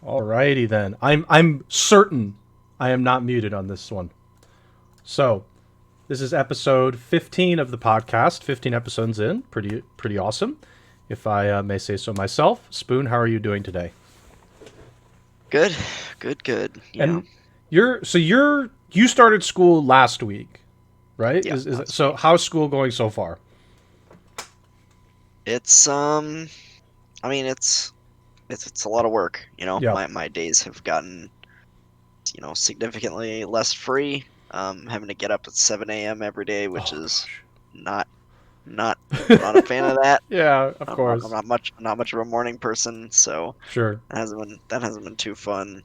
Alrighty then. I'm certain I am not muted on this one. So this is episode 15 of the podcast. 15 episodes in, pretty awesome, if I may say so myself. Spoon, how are you doing today? Good, good. And you started school last week, right? Yeah, Is last so? week. How's school going so far? It's I mean it's a lot of work. Yeah. My days have gotten significantly less free. Having to get up at 7 a.m. every day, which Oh is gosh. not not I'm not a fan of that. Yeah, of I'm course. not much of a morning person, so Sure. that hasn't been too fun.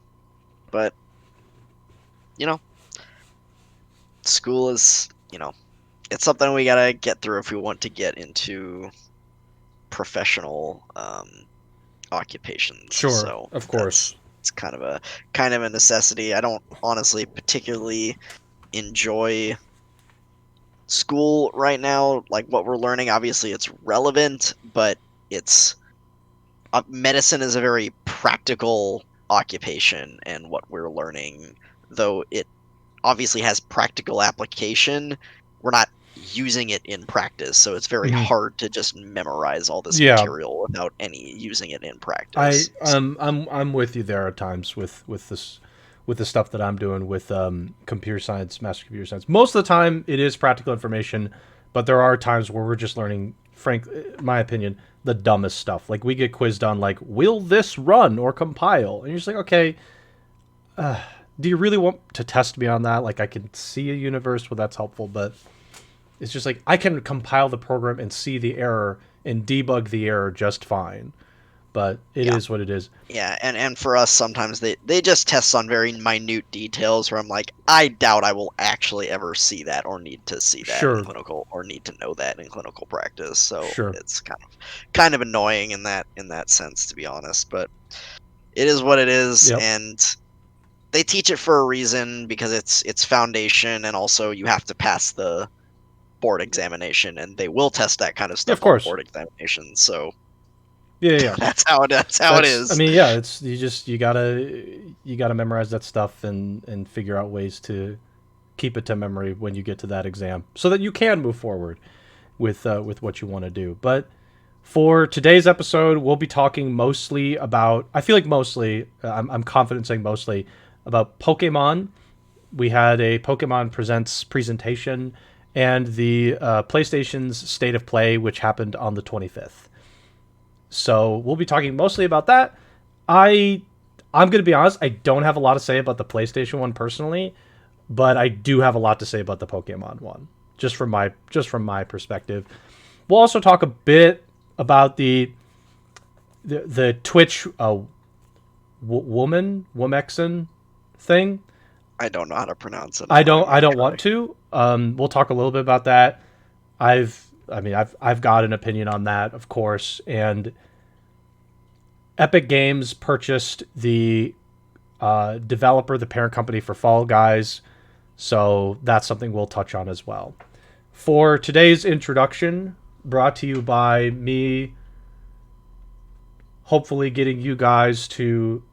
But you know, school is it's something we gotta get through if we want to get into professional occupations. Sure. So Of that's course. it's kind of a necessity. I don't honestly particularly enjoy school right now. Like what we're learning, obviously it's relevant, but it's medicine is a very practical occupation, and what we're learning, though it obviously has practical application, we're not using it in practice. So it's very Hmm. hard to just memorize all this Yeah. material without any using it in I practice. So, I'm with you there at times with the stuff that I'm doing with computer science, master computer science. Most of the time it is practical information, but there are times where we're just learning, frank, in my opinion, the dumbest stuff. Like we get quizzed on like, will this run or compile? And you're just like, okay, do you really want to test me on that? Like I can see a universe where that's helpful, but it's just like I can compile the program and see the error and debug the error just fine. But it yeah. is what it is. Yeah, and for us, sometimes they just test on very minute details where I'm like, I doubt I will actually ever see that or need to see that in Sure, clinical or need to know that in clinical practice. So sure. it's kind of annoying in that sense, to be honest. But it is what it is, Yep. and they teach it for a reason because it's foundation, and also you have to pass the board examination, and they will test that kind of Yeah, of stuff on the course. board examination. So Yeah, yeah. that's how it That's. I is. mean, yeah. It's you gotta memorize that stuff and figure out ways to keep it to memory when you get to that exam, so that you can move forward with what you want to do. But for today's episode, we'll be talking mostly about. I feel like mostly. I'm confident saying mostly about Pokemon. We had a Pokemon Presents presentation and the PlayStation's State of Play, which happened on the 25th. So we'll be talking mostly about that. I I'm gonna be honest. I don't have a lot to say about the PlayStation one personally, but I do have a lot to say about the Pokemon one, just from my perspective. We'll also talk a bit about the Twitch womxn thing. I don't know how to pronounce it. I I'm not don't even I gonna don't try. want to. We'll talk a little bit about that. I've got an opinion on that, of course, and Epic Games purchased the developer, the parent company for Fall Guys, so that's something we'll touch on as well. For today's introduction, brought to you by me, hopefully getting you guys to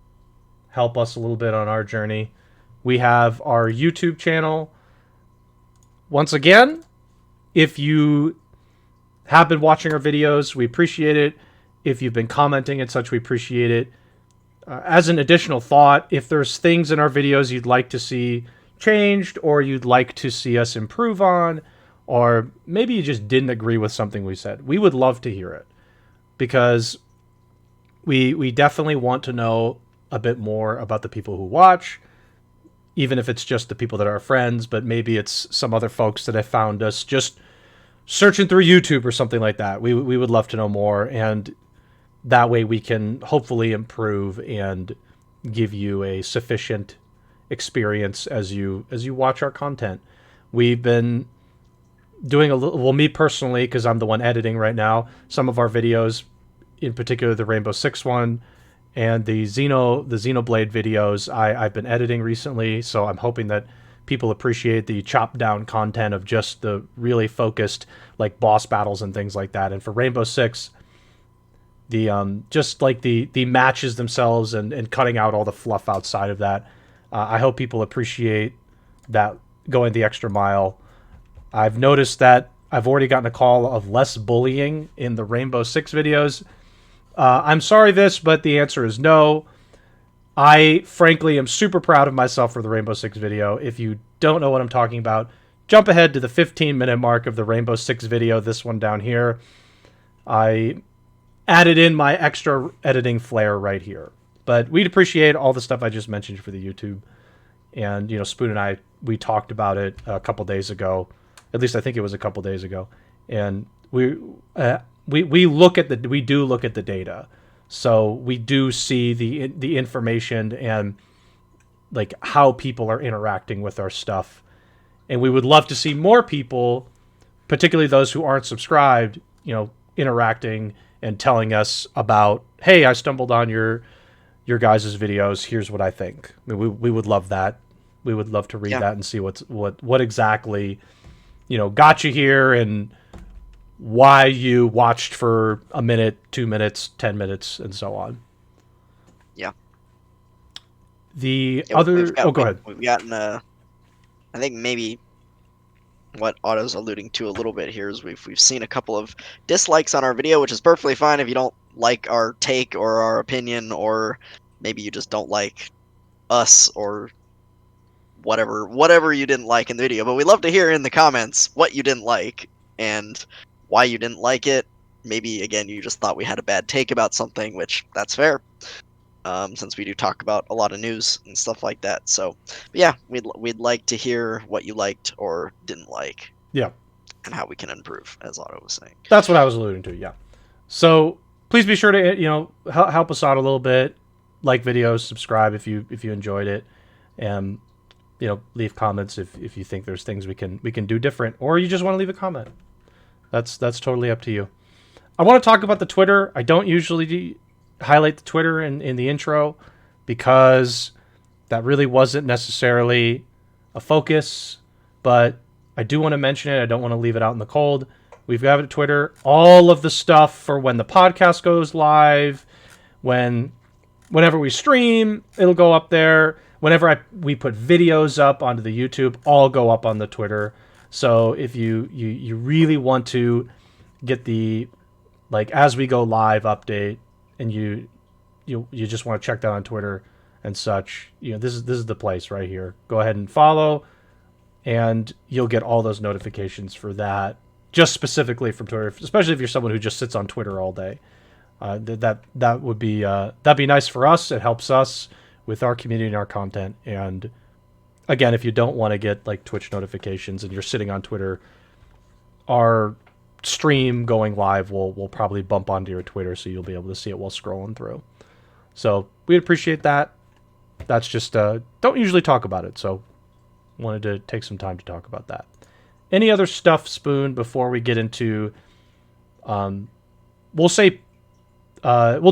help us a little bit on our journey. We have our YouTube channel. Once again, if you have been watching our videos, we appreciate it. If you've been commenting and such, we appreciate it. As an additional thought, if there's things in our videos you'd like to see changed or you'd like to see us improve on, or maybe you just didn't agree with something we said, we would love to hear it because we definitely want to know a bit more about the people who watch, even if it's just the people that are our friends, but maybe it's some other folks that have found us just searching through YouTube or something like that. We would love to know more, and that way we can hopefully improve and give you a sufficient experience as you watch our content. We've been doing a little, well, me personally, because I'm the one editing right now, some of our videos, in particular the Rainbow Six one and the Xenoblade videos. I've been editing recently, so I'm hoping that people appreciate the chopped down content of just the really focused like boss battles and things like that. And for Rainbow Six, just like the matches themselves and cutting out all the fluff outside of that. I hope people appreciate that, going the extra mile. I've noticed that I've already gotten a call of less bullying in the Rainbow Six videos. I'm sorry but the answer is no. I frankly am super proud of myself for the Rainbow Six video. If you don't know what I'm talking about, jump ahead to the 15-minute mark of the Rainbow Six video, this one down here. I added in my extra editing flair right here. But we'd appreciate all the stuff I just mentioned for the YouTube. And, Spoon and I, we talked about it a couple days ago. At least I think it was a couple days ago. And we do look at the data. So we do see the information and like how people are interacting with our stuff. And we would love to see more people, particularly those who aren't subscribed, interacting and telling us about, hey, I stumbled on your guys' videos. Here's what I think. I mean, we would love that. We would love to read that and see what exactly, got you here and why you watched for a minute, 2 minutes, 10 minutes, and so on. Yeah. Go ahead. We've gotten I think maybe what Otto's alluding to a little bit here is we've seen a couple of dislikes on our video, which is perfectly fine if you don't like our take or our opinion, or maybe you just don't like us or whatever you didn't like in the video. But we'd love to hear in the comments what you didn't like and why you didn't like it. Maybe again you just thought we had a bad take about something, which that's fair. Since we do talk about a lot of news and stuff like that. So, but yeah, we'd like to hear what you liked or didn't like. Yeah. And how we can improve, as Otto was saying. That's what I was alluding to, yeah. So, please be sure to, help us out a little bit. Like videos, subscribe if you enjoyed it. And, leave comments if you think there's things we can do different, or you just want to leave a comment. That's totally up to you. I want to talk about the Twitter. I don't usually highlight the Twitter in the intro because that really wasn't necessarily a focus, but I do want to mention it. I don't want to leave it out in the cold. We've got a Twitter, all of the stuff for when the podcast goes live, whenever we stream, it'll go up there. Whenever we put videos up onto the YouTube, all go up on the Twitter. So if you really want to get the as we go live update, and you just want to check that on Twitter and such, this is the place right here. Go ahead and follow, and you'll get all those notifications for that, just specifically from Twitter, especially if you're someone who just sits on Twitter all day. That would be that'd be nice for us. It helps us with our community and our content. And again, if you don't want to get Twitch notifications and you're sitting on Twitter, our stream going live will probably bump onto your Twitter, so you'll be able to see it while scrolling through. So we'd appreciate that. That's just don't usually talk about it, so wanted to take some time to talk about that. Any other stuff, Spoon, before we get into we'll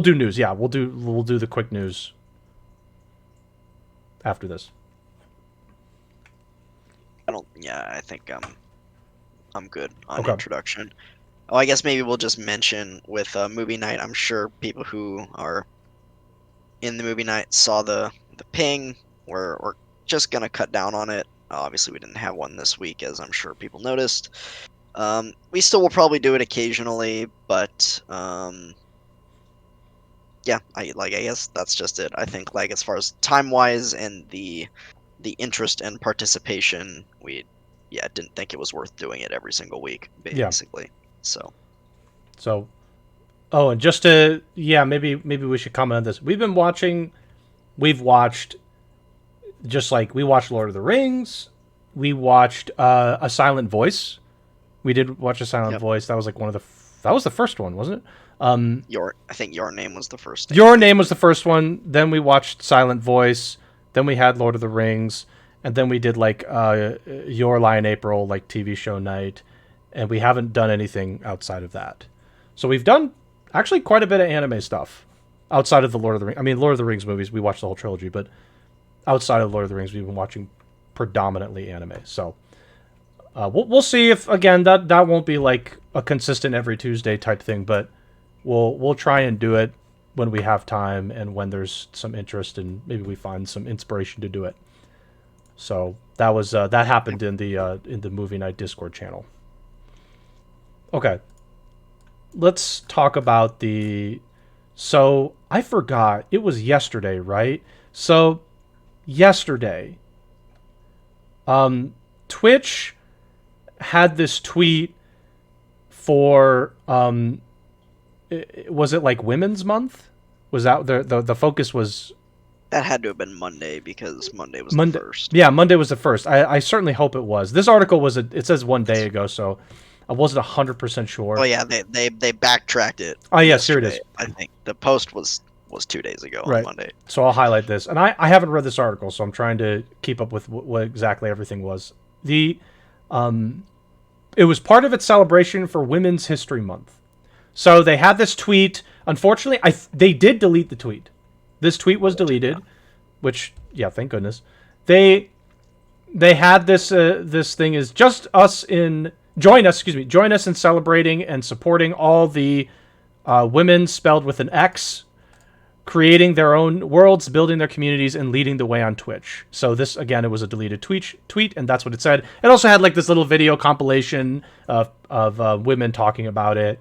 do news. Yeah, we'll do the quick news after this. I think I'm good on introduction. Oh, I guess maybe we'll just mention with movie night. I'm sure people who are in the movie night saw the ping. We're just gonna cut down on it. Obviously, we didn't have one this week, as I'm sure people noticed. We still will probably do it occasionally, but yeah, I guess that's just it. I think as far as time wise and the interest and participation, we didn't think it was worth doing it every single week, basically. Yeah. So, oh, and just to maybe we should comment on this. We've watched just we watched Lord of the Rings. We watched A Silent Voice. We did watch A Silent Voice. That was that was the first one, wasn't it? I think Your Name was the first. Your Name was the first one. Then we watched Silent Voice. Then we had Lord of the Rings, and then we did Your Lie in April, TV show night, and we haven't done anything outside of that. So we've done actually quite a bit of anime stuff outside of the Lord of the Rings. I mean, Lord of the Rings movies, we watched the whole trilogy, but outside of Lord of the Rings, we've been watching predominantly anime. So we'll see if, again, that won't be a consistent every Tuesday type thing, but we'll try and do it when we have time and when there's some interest and maybe we find some inspiration to do it. So that was that happened in the movie night Discord channel. Okay, let's talk about the. So I forgot it was yesterday, right? So yesterday, Twitch had this tweet for was it like Women's Month? Was that the focus was That had to have been Monday because Monday was Monday? the first. Yeah, Monday was the first. I certainly hope it was. This article was it says 1 day ago, so I wasn't 100% sure. Oh yeah, they backtracked it. Oh yes, here it is. I think the post was 2 days ago Right. on Monday. So I'll highlight this, and I haven't read this article, so I'm trying to keep up with what exactly everything was. It was part of its celebration for Women's History Month. So they had this tweet. Unfortunately, they did delete the tweet. This tweet was deleted, which thank goodness. They had this this thing is just us in join us in celebrating and supporting all the women spelled with an X, creating their own worlds, building their communities, and leading the way on Twitch. So this, again, it was a deleted tweet, and that's what it said. It also had like this little video compilation of women talking about it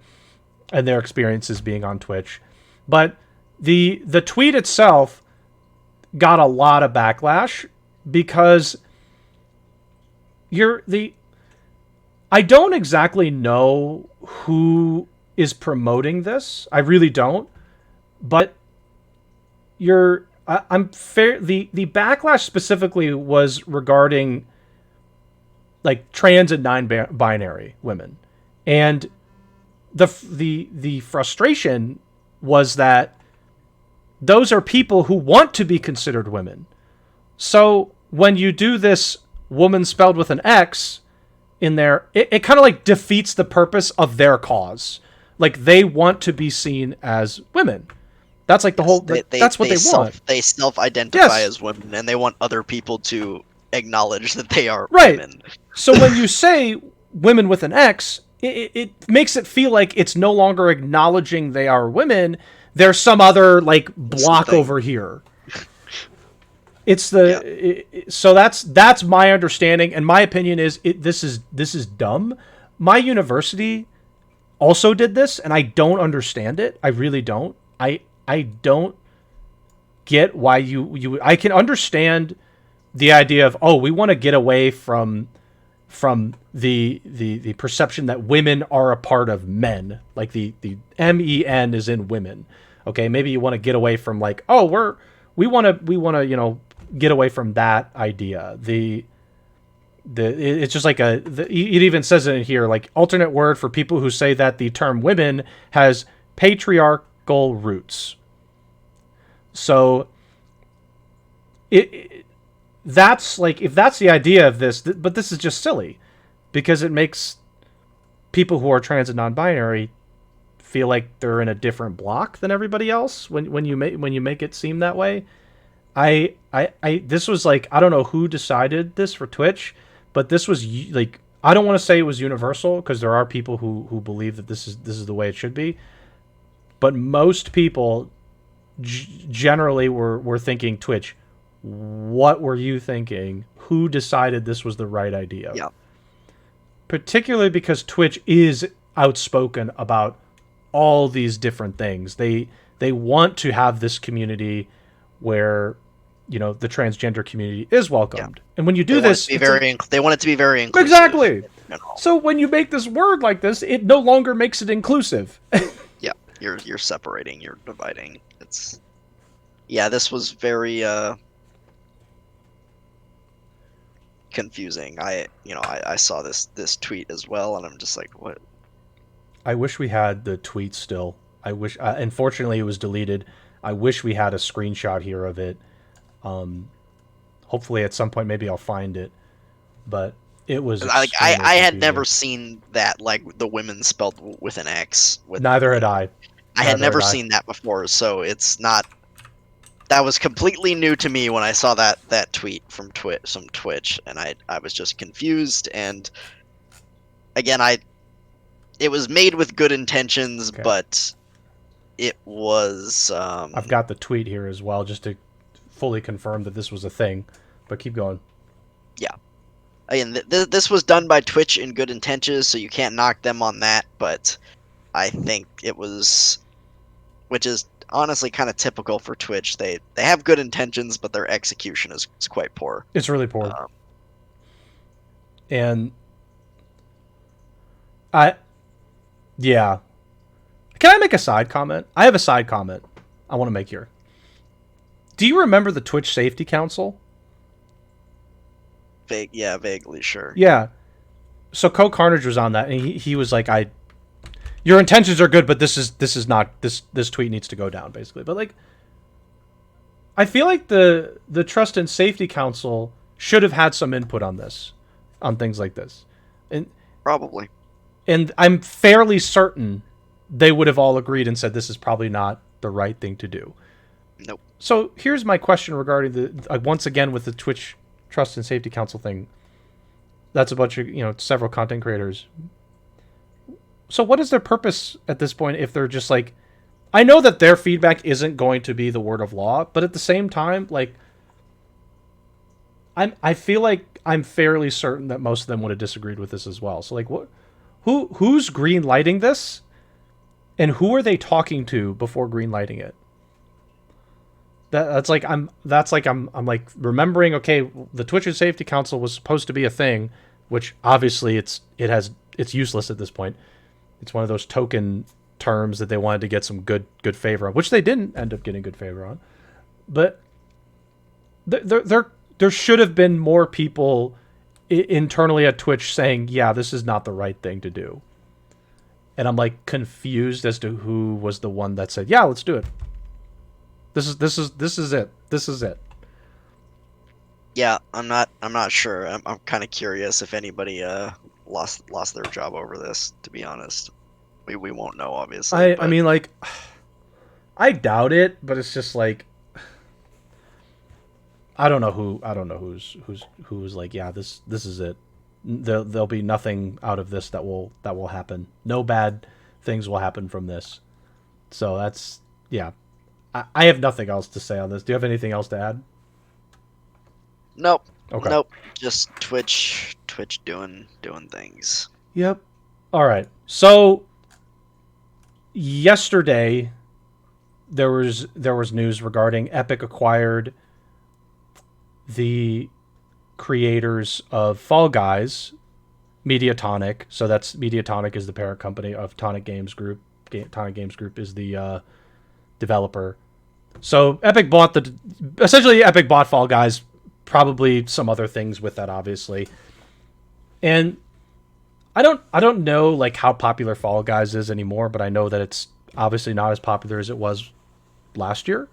and their experiences being on Twitch. But the tweet itself got a lot of backlash because I don't exactly know who is promoting this. I really don't. But I'm fair. The backlash specifically was regarding like trans and non-binary women, and the frustration was that those are people who want to be considered women. So when you do this woman spelled with an X in there, it kind of like defeats the purpose of their cause. Like they want to be seen as women. That's like the whole. That's what they want. They self-identify as women, and they want other people to acknowledge that they are women. So when you say women with an X, it makes it feel like it's no longer acknowledging they are women. There's some other like block over here. It's so that's my understanding, and my opinion is this is dumb. My university also did this, and I don't understand it. I really don't. I don't get why you I can understand the idea of we want to get away from the perception that women are a part of men, like the MEN is in women. Okay, maybe you want to get away from like we want to get away from that idea. It's just like it even says it in here, like alternate word for people who say that the term women has patriarchal roots. So that's like, if that's the idea of this, but this is just silly because it makes people who are trans and non-binary feel like they're in a different block than everybody else when you make it seem that way. This was like, I don't know who decided this for Twitch, but this was like, I don't want to say it was universal because there are people who believe that this is the way it should be, but most people generally were thinking Twitch. What were you thinking? Who decided this was the right idea? Yeah. Particularly because Twitch is outspoken about all these different things. They want to have this community where the transgender community is welcomed. Yeah. And when you do this, they want it to be very inclusive. Exactly. So when you make this word like this, it no longer makes it inclusive. Yeah, you're separating, you're dividing. This was very confusing. I saw this tweet as well, and I'm just like, what? I wish we had the tweet still. I wish. Unfortunately, it was deleted. I wish we had a screenshot here of it. Hopefully, at some point, maybe I'll find it. But it was. I had never seen that, like the women spelled with an X. Neither had I. I had never seen that before, so it's not. That was completely new to me when I saw that tweet from Twitch, and I was just confused. And again, it was made with good intentions, but it was I've got the tweet here as well, just to fully confirm that this was a thing. But keep going. yeah. Again, this was done by Twitch in good intentions, so you can't knock them on that. But I think it was, which is honestly kind of typical for Twitch. They have good intentions, but their execution is quite poor. It's really poor. And yeah. Can I make a side comment? I have a side comment I want to make here. Do you remember the Twitch Safety Council? Vaguely, sure. Yeah. So Co Carnage was on that, and he was like, your intentions are good, but this is not, this tweet needs to go down, basically. But like, I feel like the Trust and Safety Council should have had some input on this, on things like this, and probably. And I'm fairly certain they would have all agreed and said this is probably not the right thing to do. Nope. So here's my question regarding the once again with the Twitch Trust and Safety Council thing. That's a bunch of several content creators. So what is their purpose at this point if they're just like, I know that their feedback isn't going to be the word of law, but at the same time, like, I feel like I'm fairly certain that most of them would have disagreed with this as well. So like, who's green lighting this, and who are they talking to before green lighting it? That's like I'm like remembering. Okay, the Twitch and Safety Council was supposed to be a thing, which obviously it's useless at this point. It's one of those token terms that they wanted to get some good favor on, which they didn't end up getting good favor on. But there should have been more people internally at Twitch saying, yeah, this is not the right thing to do. And I'm like confused as to who was the one that said, yeah, let's do it. This is it. This is it. Yeah, I'm not sure. I'm kind of curious if anybody lost their job over this, to be honest. We won't know, obviously. I mean, like, I doubt it, but it's just like, I don't know who's like, yeah, this is it. There'll be nothing out of this that will happen. No bad things will happen from this. So that's, yeah. I have nothing else to say on this. Do you have anything else to add? Nope. Okay. Nope. Just Twitch doing things. Yep. All right. So yesterday there was news regarding Epic acquired the creators of Fall Guys, Mediatonic. So that's Mediatonic is the parent company of Tonic Games Group. Tonic Games Group is the developer. So Epic bought Epic bought Fall Guys, probably some other things with that, obviously. And I don't know like how popular Fall Guys is anymore, but I know that it's obviously not as popular as it was last year.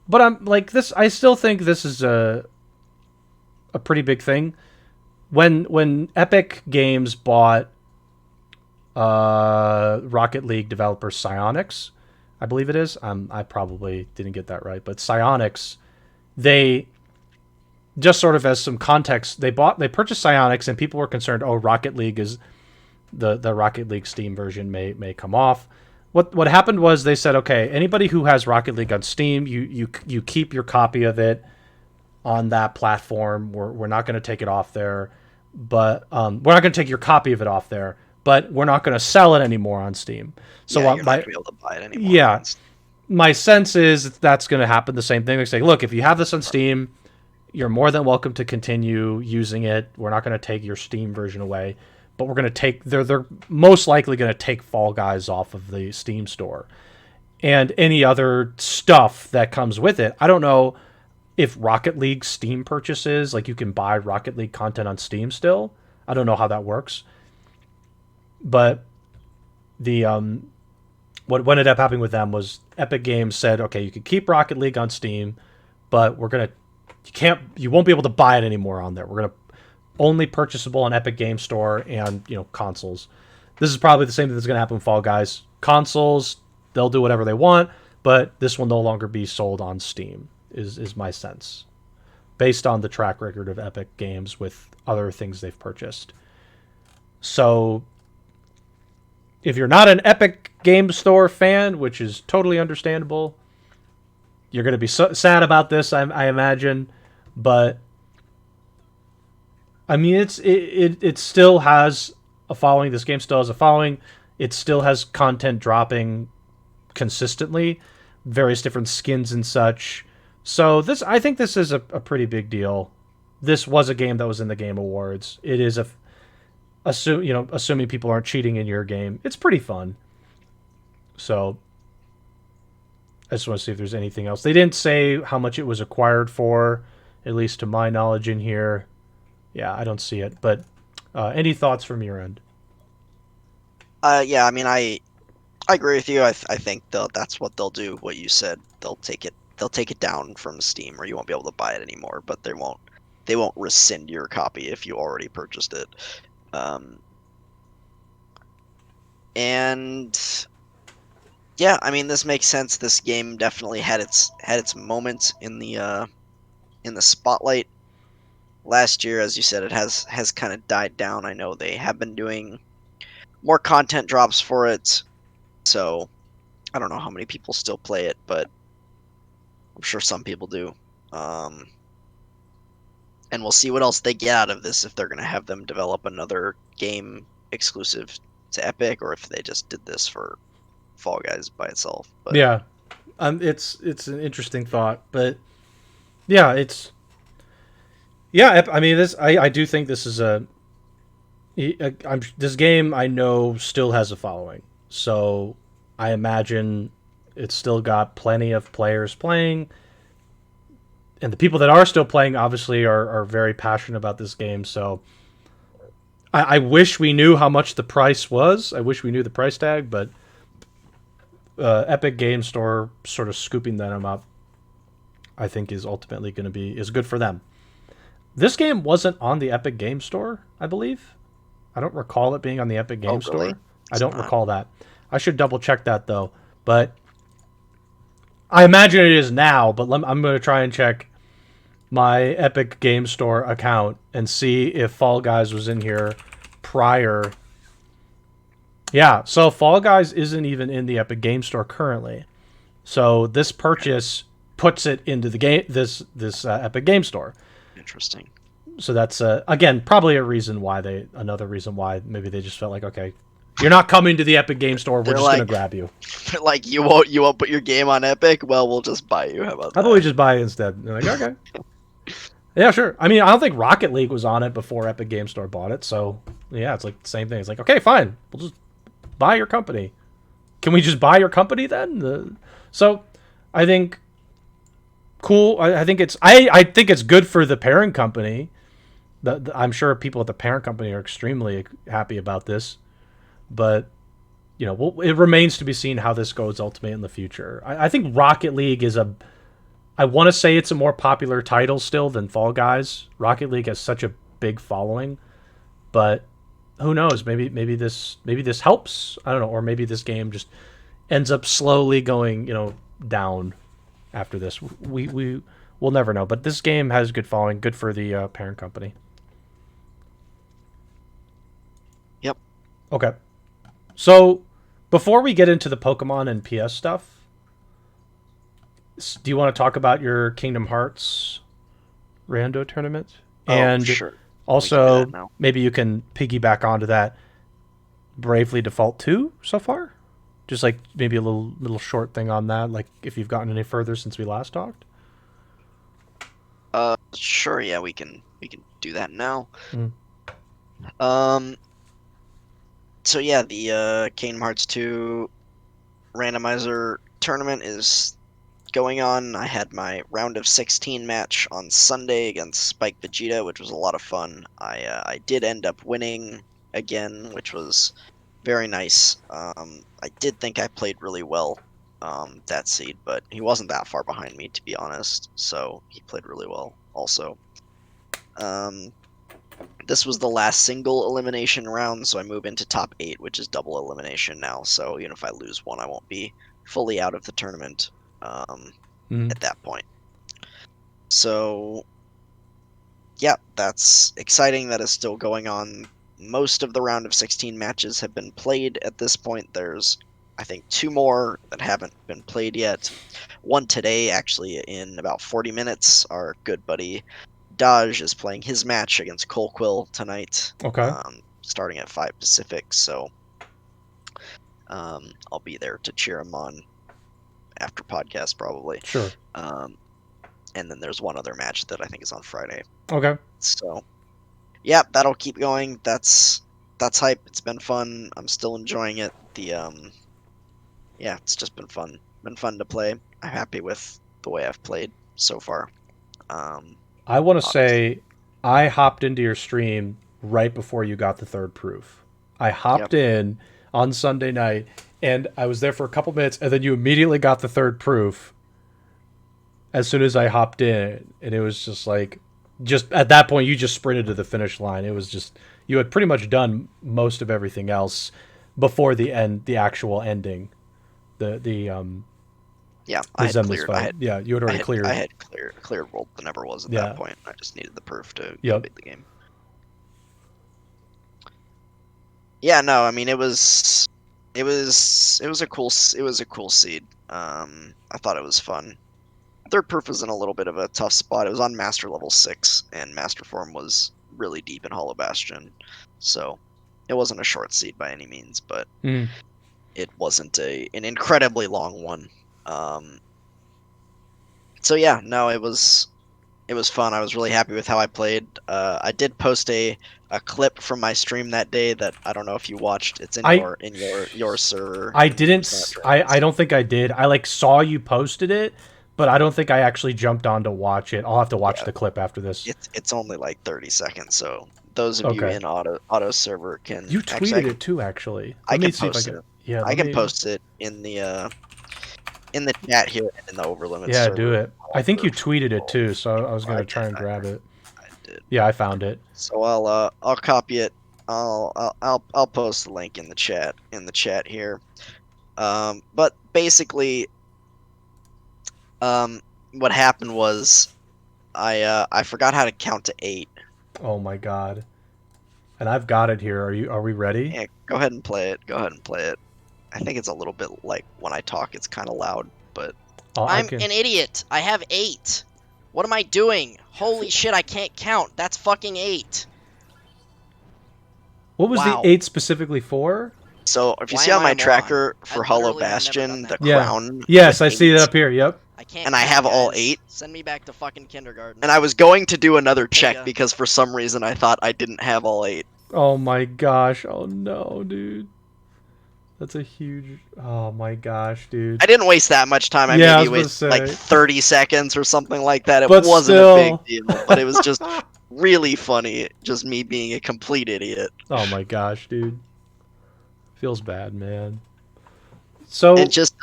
But I'm like this. I still think this is a pretty big thing. When Epic Games bought Rocket League developer Psyonix, I believe it is. I probably didn't get that right, but Psyonix, they just sort of as some context, they purchased Psyonix, and people were concerned. Oh, Rocket League is the Rocket League Steam version may come off. What happened was they said, okay, anybody who has Rocket League on Steam, you keep your copy of it on that platform. We're not going to take it off there, but we're not going to take your copy of it off there, but we're not going to sell it anymore on Steam. So you're not going to be able to buy it anymore. Yeah, my sense is that's going to happen. The same thing. They say, look, if you have this on Steam, you're more than welcome to continue using it. We're not going to take your Steam version away. But we're going to take, they're most likely going to take Fall Guys off of the Steam store. And any other stuff that comes with it. I don't know if Rocket League Steam purchases, like you can buy Rocket League content on Steam still. I don't know how that works. But the what ended up happening with them was Epic Games said, okay, you can keep Rocket League on Steam, but you won't be able to buy it anymore on there. We're going to only purchasable on Epic Game Store and consoles. This is probably the same thing that's going to happen with Fall Guys. Consoles, they'll do whatever they want, but this will no longer be sold on Steam, is my sense, based on the track record of Epic Games with other things they've purchased. So if you're not an Epic Game Store fan, which is totally understandable, you're going to be sad about this, I imagine. But I mean, it still has a following. This game still has a following. It still has content dropping consistently, various different skins and such. So I think this is a pretty big deal. This was a game that was in the Game Awards. It is assuming people aren't cheating in your game, it's pretty fun. So I just want to see if there's anything else. They didn't say how much it was acquired for, at least to my knowledge in here. Yeah, I don't see it. But any thoughts from your end? Yeah, I mean, I agree with you. I think that's what they'll do. What you said, they'll take it down from Steam, or you won't be able to buy it anymore. But they won't rescind your copy if you already purchased it. And yeah, I mean, this makes sense. This game definitely had its moments in the spotlight last year. As you said, it has kind of died down. I know they have been doing more content drops for it, so I don't know how many people still play it, but I'm sure some people do. And we'll see what else they get out of this, if they're going to have them develop another game exclusive to Epic, or if they just did this for Fall Guys by itself. But Yeah, it's an interesting thought, but yeah, I mean, I do think this is this game I know still has a following, so I imagine it's still got plenty of players playing, and the people that are still playing obviously are very passionate about this game. So I wish we knew how much the price was. I wish we knew the price tag, but Epic Game Store sort of scooping them up, I think, is ultimately going to be is good for them. This game wasn't on the Epic Game Store, I believe. I don't recall it being on the Epic Game really? Store. I don't recall that. I should double check that though. But I imagine it is now. But I'm going to try and check my Epic Game Store account and see if Fall Guys was in here prior. Yeah, so Fall Guys isn't even in the Epic Game Store currently. So this purchase puts it into the game this Epic Game Store. Interesting. So that's again probably another reason why maybe they just felt like, okay, you're not coming to the Epic Game Store, we're just gonna grab you. They're like, you won't put your game on Epic? Well, we'll just buy you. How about that? How about we just buy it instead? And they're like, okay. Yeah, sure. I mean, I don't think Rocket League was on it before Epic Game Store bought it, so yeah, it's like the same thing. It's like, okay, fine, we'll just buy your company. Can we just buy your company then? So I think cool. I think it's good for the parent company. I'm sure people at the parent company are extremely happy about this, but it remains to be seen how this goes ultimately in the future. I think Rocket League I want to say it's a more popular title still than Fall Guys. Rocket League has such a big following, but who knows? Maybe this helps. I don't know, or maybe this game just ends up slowly going down after this. We'll never know. But this game has good following, good for the parent company. Yep. Okay. So before we get into the Pokemon and PS stuff, do you want to talk about your Kingdom Hearts Rando tournament? And sure. Also, maybe you can piggyback onto that Bravely Default 2 so far? Just like maybe a little short thing on that, like if you've gotten any further since we last talked? Sure, yeah, we can do that now. So yeah, the Kingdom Hearts 2 randomizer tournament is going on. I had my round of 16 match on Sunday against Spike Vegeta, which was a lot of fun. I did end up winning again, which was very nice. I did think I played really well that seed, but he wasn't that far behind me, to be honest, so he played really well also. This was the last single elimination round, so I move into top 8, which is double elimination now, so even if I lose one, I won't be fully out of the tournament at that point. So yeah, that's exciting that is still going on. most of the round of 16 matches have been played at this point. There's, I think, 2 more that haven't been played yet. One today, actually, in about 40 minutes. Our good buddy Dodge is playing his match against Colquill tonight, Okay. starting at 5 Pacific. So I'll be there to cheer him on after podcast, probably. Sure. And then there's one other match that I think is on Friday. Okay. So, yeah, that'll keep going. That's hype. It's been fun. I'm still enjoying it. Yeah, it's just been fun. Been fun to play. I'm happy with the way I've played so far. I want to say I hopped into your stream right before you got the third proof. I hopped in on Sunday night, and I was there for a couple minutes, and then you immediately got the third proof as soon as I hopped in, and it was just like, just at that point, you just sprinted to the finish line. It was just, you had pretty much done most of everything else before the actual ending. Yeah, I had cleared. You had already cleared. I had cleared World the Never Was at that point. I just needed the proof to complete the game. Yeah, no, I mean it was a cool seed. I thought it was fun. Third proof was in a little bit of a tough spot. It was on Master level 6, and Master Form was really deep in Hollow Bastion, so it wasn't a short seed by any means, but it wasn't an incredibly long one. So yeah, no, it was fun. I was really happy with how I played. I did post a clip from my stream that day that I don't know if you watched. It's in your server. I didn't. I don't think I did. I like saw you posted it, but I don't think I actually jumped on to watch it. I'll have to watch the clip after this. It's only like 30 seconds, so those of you in auto server can. You tweeted it too, actually. I can post it. Yeah, I can post it in the chat here and in the OverLimit. Yeah, do it. I think you tweeted it too, so I was gonna try and grab it. I did. Yeah, I found it. So I'll copy it. I'll post the link in the chat here. But basically, what happened was I forgot how to count to 8. Oh my god. And I've got it here. Are we ready? Yeah, go ahead and play it. I think it's a little bit like when I talk, it's kind of loud, but I'm an idiot. I have 8. What am I doing? Holy shit, I can't count. That's fucking 8. What was the 8 specifically for? So if you see on my tracker for Hollow Bastion, the crown. Yes, I see it up here. Yep. I can't. And I have all 8. Send me back to fucking kindergarten. And I was going to do another check because for some reason I thought I didn't have all 8. Oh my gosh. Oh no, dude. That's a huge... Oh my gosh, dude. I didn't waste that much time. I maybe wasted like 30 seconds or something like that. It wasn't a big deal, but it was just really funny. Just me being a complete idiot. Oh my gosh, dude. Feels bad, man. So... And just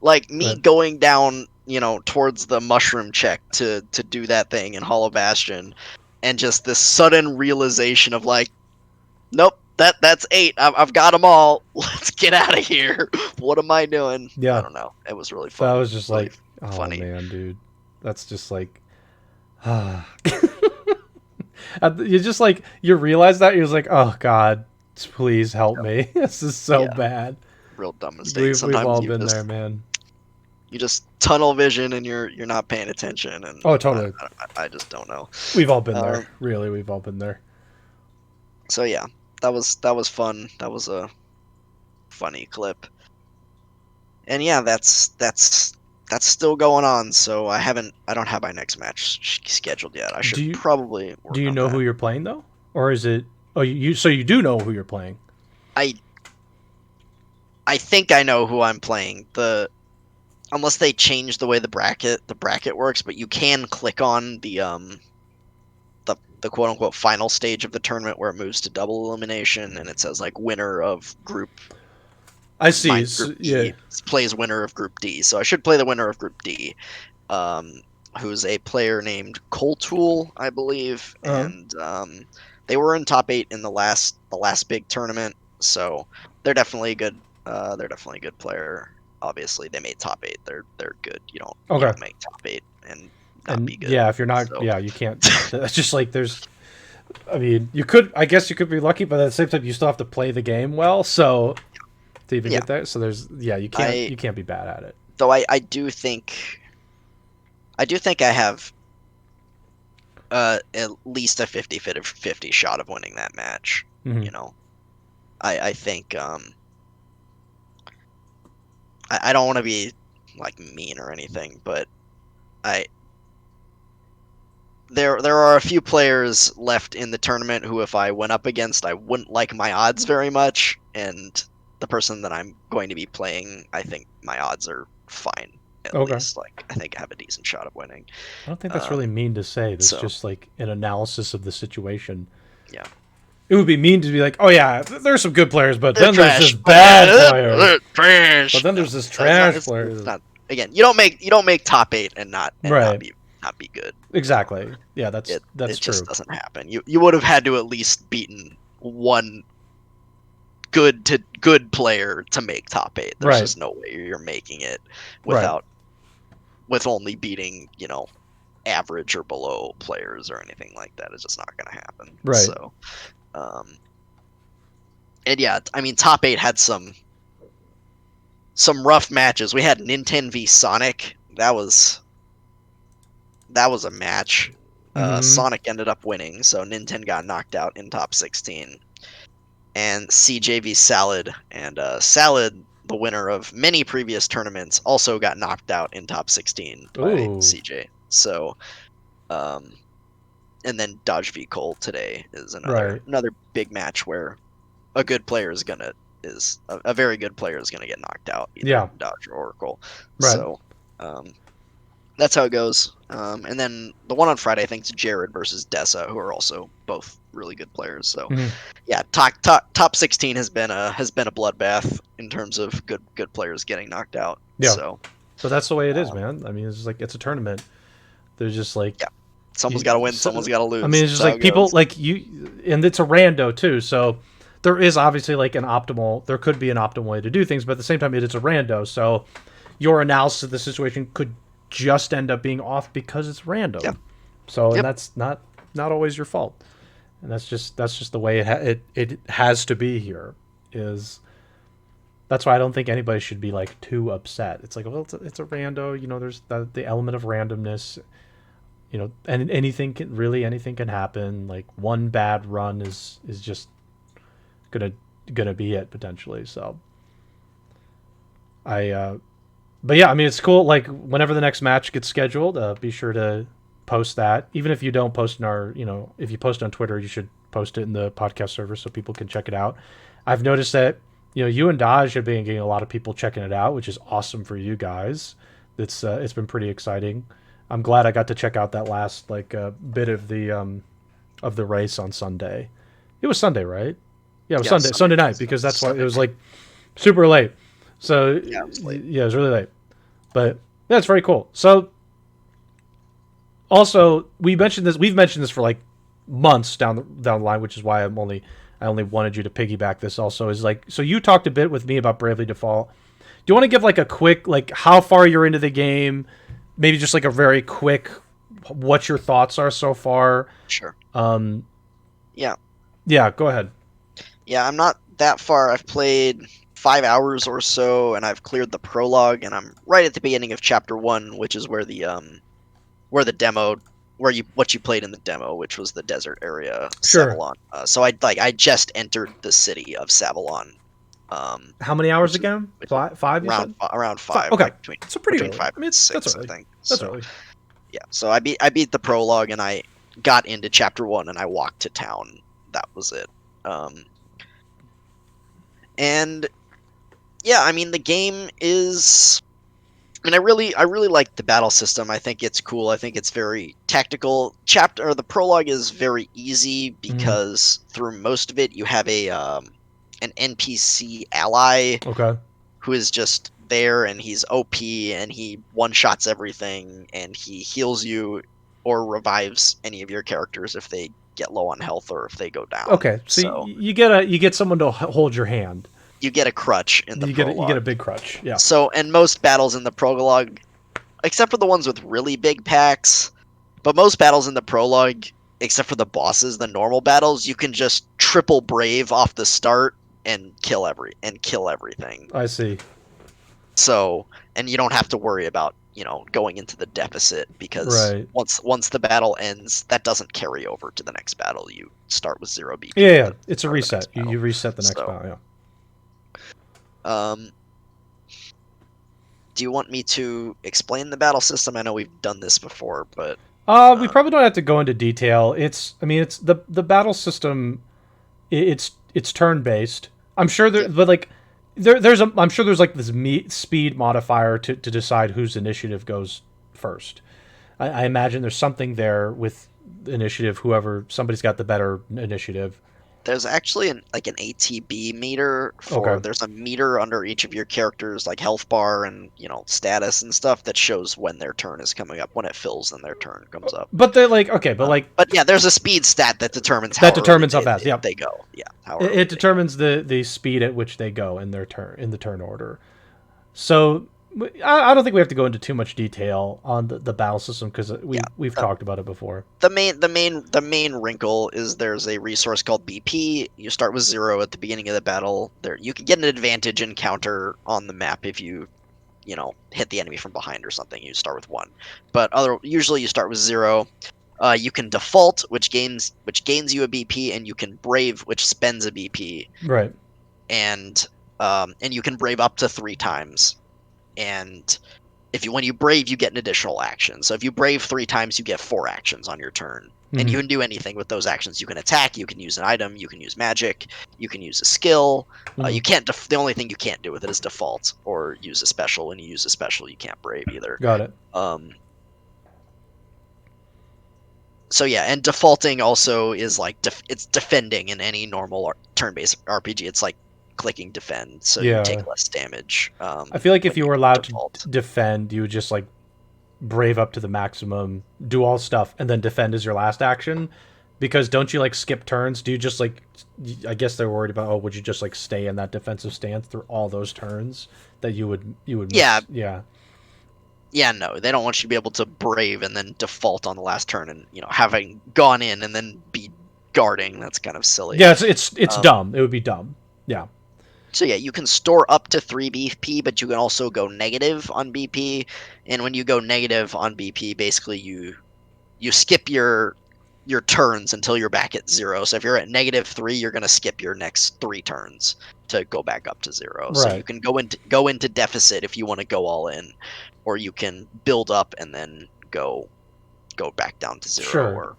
like me going down, towards the mushroom check to do that thing in Hollow Bastion, and just this sudden realization of like, nope. That's 8. I've got them all. Let's get out of here. What am I doing? Yeah. I don't know. It was really fun. That was just like, funny. Oh man, dude. That's just like, you just like, you realize that you're just like, oh god, please help me. This is so bad. Real dumb mistake. We've all been there, man. You just tunnel vision and you're not paying attention. And oh, totally. I just don't know. We've all been there. Really, we've all been there. So yeah. That was fun. That was a funny clip. And yeah, that's still going on. So I don't have my next match scheduled yet. I should probably work Do you know who you're playing though? Or is it so you do know who you're playing? I think I know who I'm playing. Unless they change the way the bracket works, but you can click on the quote unquote final stage of the tournament where it moves to double elimination and it says like winner of group. I see. Group D plays winner of group D. So I should play the winner of group D, who's a player named Coltool, I believe, and they were in top 8 in the last big tournament. So they're definitely good. They're definitely a good player. Obviously, they made top 8. They're good. You don't make top 8 and be good. Yeah, if you're not, you can't. It's just like there's I mean, I guess you could be lucky, but at the same time, you still have to play the game well. So to even Yeah. get there, so you can't be bad at it. Though I do think I have at least a 50-50 shot of winning that match. Mhm. You know, I think I don't want to be like mean or anything, but I there are a few players left in the tournament who, if I went up against, I wouldn't like my odds very much, and the person that I'm going to be playing, I think my odds are fine. At Okay. least, like, I think I have a decent shot of winning. I don't think that's really mean to say. That's so- just like an analysis of the situation. Yeah. It would be mean to be like, oh yeah, there's some good players, but They're then there's trash. this bad player. They're trash. But then there's this It's trash player. It's not, again, you don't make top 8 and not Right. not be good. Exactly. Yeah, that's It true. just doesn't happen. You would have had to at least beaten one good player to make top 8. There's Right. just no way you're making it without with only beating, average or below players or anything like that. It's just not going to happen. Right. So, and yeah, I mean, top 8 had some rough matches. We had Nintendo v Sonic. That was a match. Mhm. Sonic ended up winning, so Nintendo got knocked out in top 16. And CJ v Salad, and Salad, the winner of many previous tournaments, also got knocked out in top 16 by Ooh. CJ. So, and then Dodge v Cole today is another big match where a good player is a very good player is gonna get knocked out. Either Dodge or Oracle. Right. So, that's how it goes. And then the one on Friday, I think, is Jared versus Dessa, who are also both really good players. So, Mhm. yeah, top 16 has been a bloodbath in terms of good players getting knocked out. Yeah. So, But that's the way it is, man. I mean, it's just like it's a tournament. There's just like someone's got to win, someone's got to lose. I mean, it's just That's how like it people goes. like you, and it's a rando too. So there is obviously like there could be an optimal way to do things, but at the same time, it's a rando. So your analysis of the situation could just end up being off because it's random. Yeah. So Yep. and that's not always your fault, and that's just the way it has to be here. That's why I don't think anybody should be like too upset. It's like, well, it's a rando. There's the element of randomness. And anything can happen. Like one bad run is just gonna be it potentially. So but yeah, I mean, it's cool. Like whenever the next match gets scheduled, be sure to post that. Even if you don't post in our, if you post on Twitter, you should post it in the podcast server so people can check it out. I've noticed that you and Dodge have been getting a lot of people checking it out, which is awesome for you guys. It's been pretty exciting. I'm glad I got to check out that last bit of the race on Sunday. It was Sunday, right? Yeah, it was Sunday night, because that's why it was like super late. So Yeah, it was late. Yeah, it was really late. But yeah, it's very cool. So also we've mentioned this for like months down the line, which is why I only wanted you to piggyback this also, is like, so you talked a bit with me about Bravely Default. Do you want to give like a quick, like how far you're into the game? Maybe just like a very quick, what your thoughts are so far. Sure. Yeah, go ahead. Yeah, I'm not that far. I've played 5 hours or so, and I've cleared the prologue, and I'm right at the beginning of chapter 1, which is where the demo, what you played in the demo, which was the desert area, Sure. Savalon. So I just entered the city of Savalon. How many hours again? Five? You said? Around 5. Okay. Like between, So pretty between early. 5 I mean, and 6, that's early. I think. That's So, early. yeah. So I beat the prologue, and I got into chapter 1, and I walked to town. That was it. And yeah, I mean, the game is, I mean, I really like the battle system. I think it's cool. I think it's very tactical. The prologue is very easy because through most of it you have an NPC ally Okay. who is just there, and he's OP, and he one-shots everything, and he heals you or revives any of your characters if they get low on health or if they go down. Okay. So you get someone to hold your hand. You get a crutch in the prologue. You get a big crutch. Yeah. So, and most battles in the prologue, except for the ones with really big packs, but most battles in the prologue, except for the bosses, the normal battles, you can just triple brave off the start and kill everything. I see. So, and you don't have to worry about, going into the deficit, because Right. once the battle ends, that doesn't carry over to the next battle. You start with 0 BP Yeah, at yeah. the It's a start of the reset. next You battle. reset the next So, battle. Yeah. um, do you want me to explain the battle system? I know we've done this before, but We uh, probably don't have to go into detail. I mean, it's the battle system. It's turn based. I'm sure there, yep. but like I'm sure there's like this speed modifier to decide whose initiative goes first. I imagine there's something there with initiative. Somebody's got the better initiative. There's actually an ATB meter Okay. there's a meter under each of your characters, like health bar and status and stuff, that shows when their turn is coming up. When it fills, then their turn comes up. But they're like okay, but like But yeah, there's a speed stat that determines that how early determines how fast. Yeah, they go. Yeah, how it early they go. determines the speed at which they go in their turn in the turn order. So I don't think we have to go into too much detail on the battle system because Yeah. we've The, talked about it before. the main wrinkle is there's a resource called BP. You start with 0 at the beginning of the battle. There you can get an advantage encounter on the map if you hit the enemy from behind or something. You start with 1, but usually you start with 0. You can default, which gains you a BP, and you can brave, which spends a BP, Right. and you can brave up to 3 times. And when you brave, you get an additional action. So if you brave 3 times, you get 4 actions on your turn. And you Mhm. can do anything with those actions. You can attack, you can use an item, you can use magic, you can use a skill. Mhm. You can't. The only thing you can't do with it is default or use a special. When you use a special, you can't brave either. Got it. So yeah, and defaulting also is like it's defending in any normal turn-based RPG. It's like clicking defend, so you Yeah. take less damage I feel like if when you you were allowed to default. defend, you would just like brave up to the maximum, do all stuff, and then defend as your last action. Because don't you like skip turns? Do you just like? I guess they're worried about. Oh, would you just like stay in that defensive stance through all those turns that you would Yeah, miss? Yeah. yeah, no, they don't want you to be able to brave and then default on the last turn, and having gone in and then be guarding. That's kind of silly. Yeah. It's Um, dumb. It would be dumb. Yeah. so yeah, you can store up to 3 BP, but you can also go negative on BP. And when you go negative on BP, basically you skip your turns until you're back at 0. So if you're at -3, you're going to skip your next 3 turns to go back up to 0. So you Right. can go into deficit if you want to go all in, or you can build up and then go back down to 0, Sure. or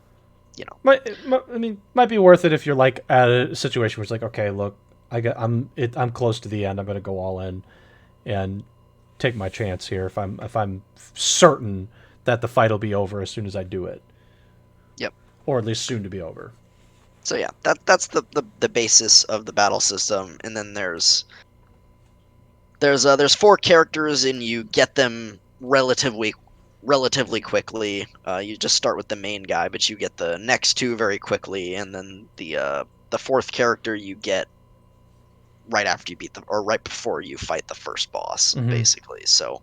I mean, might be worth it if you're like at a situation where it's like, okay, look, I'm close to the end. I'm gonna go all in and take my chance here if I'm certain that the fight will be over as soon as I do it, yep. or at least soon to be over. So yeah, that's the basis of the battle system. And then there's 4 characters, and you get them relatively quickly. You just start with the main guy, but you get the next 2 very quickly, and then the 4th character you get right after you beat them, or right before you fight the first boss, Mm-hmm. basically. So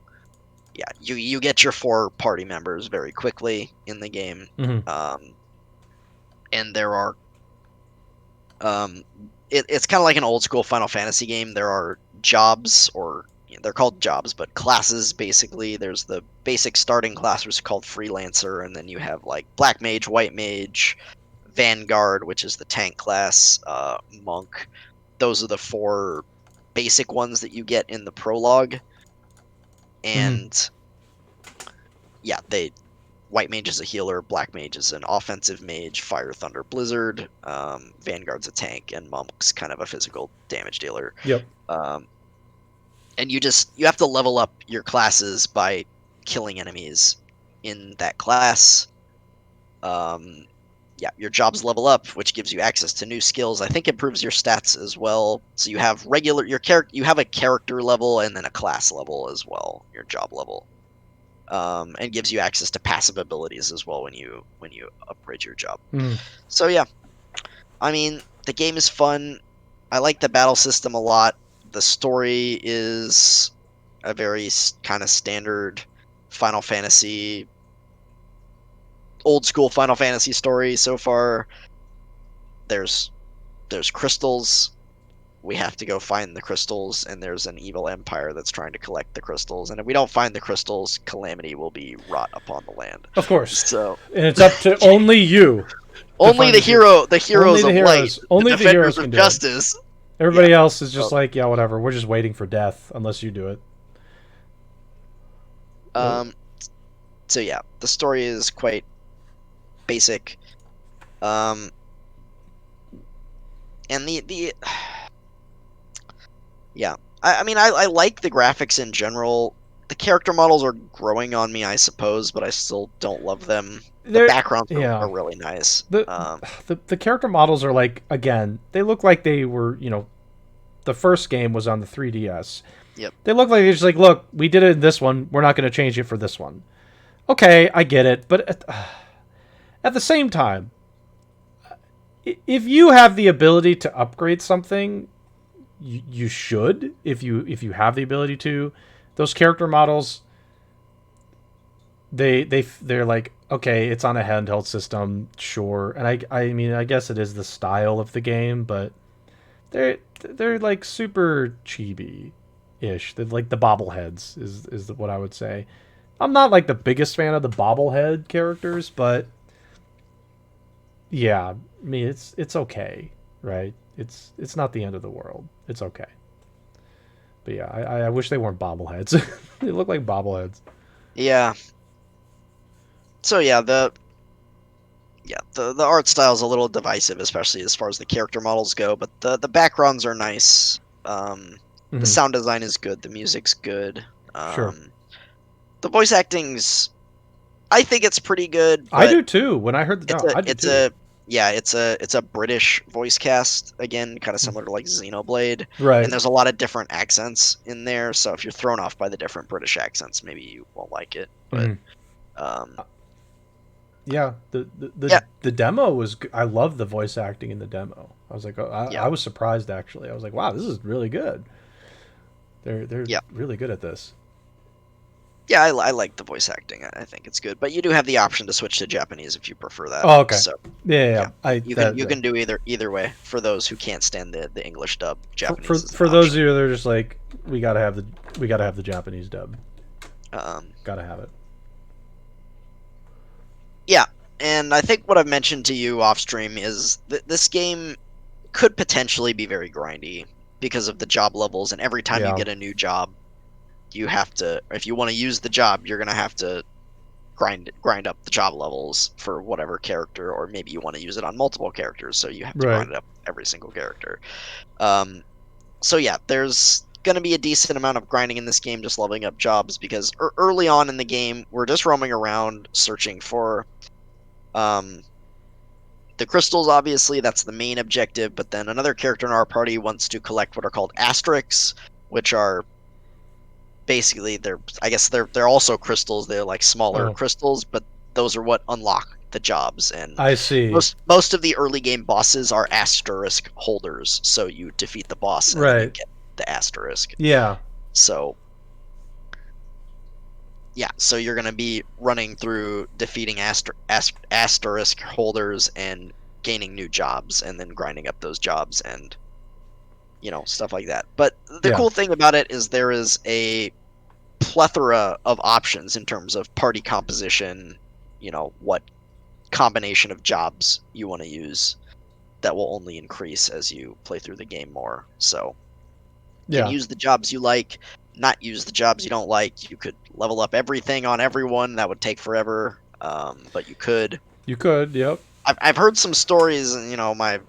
yeah, you get your 4 party members very quickly in the game. Mm-hmm. um, and there are um, it's kind of like an old school Final Fantasy game. There are jobs, or they're called jobs, but classes basically. There's the basic starting class, which is called Freelancer, and then you have like Black Mage, White Mage, Vanguard, which is the tank class, Monk. Those are the 4 basic ones that you get in the prologue. Mm-hmm. And yeah, White Mage is a healer, Black Mage is an offensive mage, Fire, Thunder, Blizzard, Vanguard's a tank, and Monk's kind of a physical damage dealer. Yep. Um, and you have to level up your classes by killing enemies in that class. Yeah, your jobs level up, which gives you access to new skills. I think improves your stats as well. So you have you have a character level and then a class level as well, your job level. And gives you access to passive abilities as well when you upgrade your job. Mm-hmm. So yeah, I mean, the game is fun. I like the battle system a lot. The story is a very kind of standard Final Fantasy old school Final Fantasy story so far. There's crystals. We have to go find the crystals, and there's an evil empire that's trying to collect the crystals. And if we don't find the crystals, calamity will be wrought upon the land. Of course. So, and it's up to only you. only the heroes of light, only the the heroes defenders can of do justice. Everybody Yeah. else is just like, yeah, whatever. We're just waiting for death unless you do it. So yeah, the story is quite basic. And the yeah, I mean, I like the graphics in general. The character models are growing on me, I suppose, but I still don't love them. The backgrounds are really nice. The character models are like, again, they look like they were, the first game was on the 3DS. Yep. They look like they're just like, look, we did it in this one. We're not going to change it for this one. Okay, I get it, but at the same time, if you have the ability to upgrade something, you should. If you have the ability to, those character models, they're like, okay, it's on a handheld system, sure, and I mean, I guess it is the style of the game, but they're like super chibi-ish. They're like the bobbleheads is what I would say. I'm not like the biggest fan of the bobblehead characters, but yeah, I mean, it's okay, right? It's not the end of the world. It's okay. But yeah, I wish they weren't bobbleheads. They look like bobbleheads. Yeah. So yeah, the art style is a little divisive, especially as far as the character models go. But the backgrounds are nice. The sound design is good. The music's good. Sure. The voice acting's, I think it's pretty good. I do too. When I heard the demo, I did too. It's a British voice cast, again, kind of similar to like Xenoblade. Right. And there's a lot of different accents in there, so if you're thrown off by the different British accents, maybe you won't like it. But yeah, the demo was. I loved the voice acting in the demo. I was like, I was surprised actually. I was like, wow, this is really good. They're really good at this. Yeah, I like the voice acting. I think it's good, but you do have the option to switch to Japanese if you prefer that. Oh, okay. So yeah. You can do either way for those who can't stand the English dub. Japanese for those of you that are just like, we gotta have the Japanese dub. Gotta have it. Yeah, and I think what I've mentioned to you off stream is that this game could potentially be very grindy because of the job levels, and every time you get a new job, you have to, if you want to use the job, you're gonna have to grind up the job levels for whatever character, or maybe you want to use it on multiple characters, so you have to grind it up every single character. So yeah, there's gonna be a decent amount of grinding in this game, just leveling up jobs, because early on in the game, we're just roaming around searching for the crystals. Obviously, that's the main objective, but then another character in our party wants to collect what are called asterisks, which are basically, they're also crystals. They're like smaller crystals, but those are what unlock the jobs. And I see. Most of the early game bosses are asterisk holders, so you defeat the boss and then you get the asterisk. Yeah. So you're gonna be running through defeating asterisk holders and gaining new jobs, and then grinding up those jobs, and stuff like that. But the cool thing about it is there is a plethora of options in terms of party composition, what combination of jobs you want to use, that will only increase as you play through the game more. So you can use the jobs you like, not use the jobs you don't like. You could level up everything on everyone. That would take forever, but you could. You could, yep. I've heard some stories, and my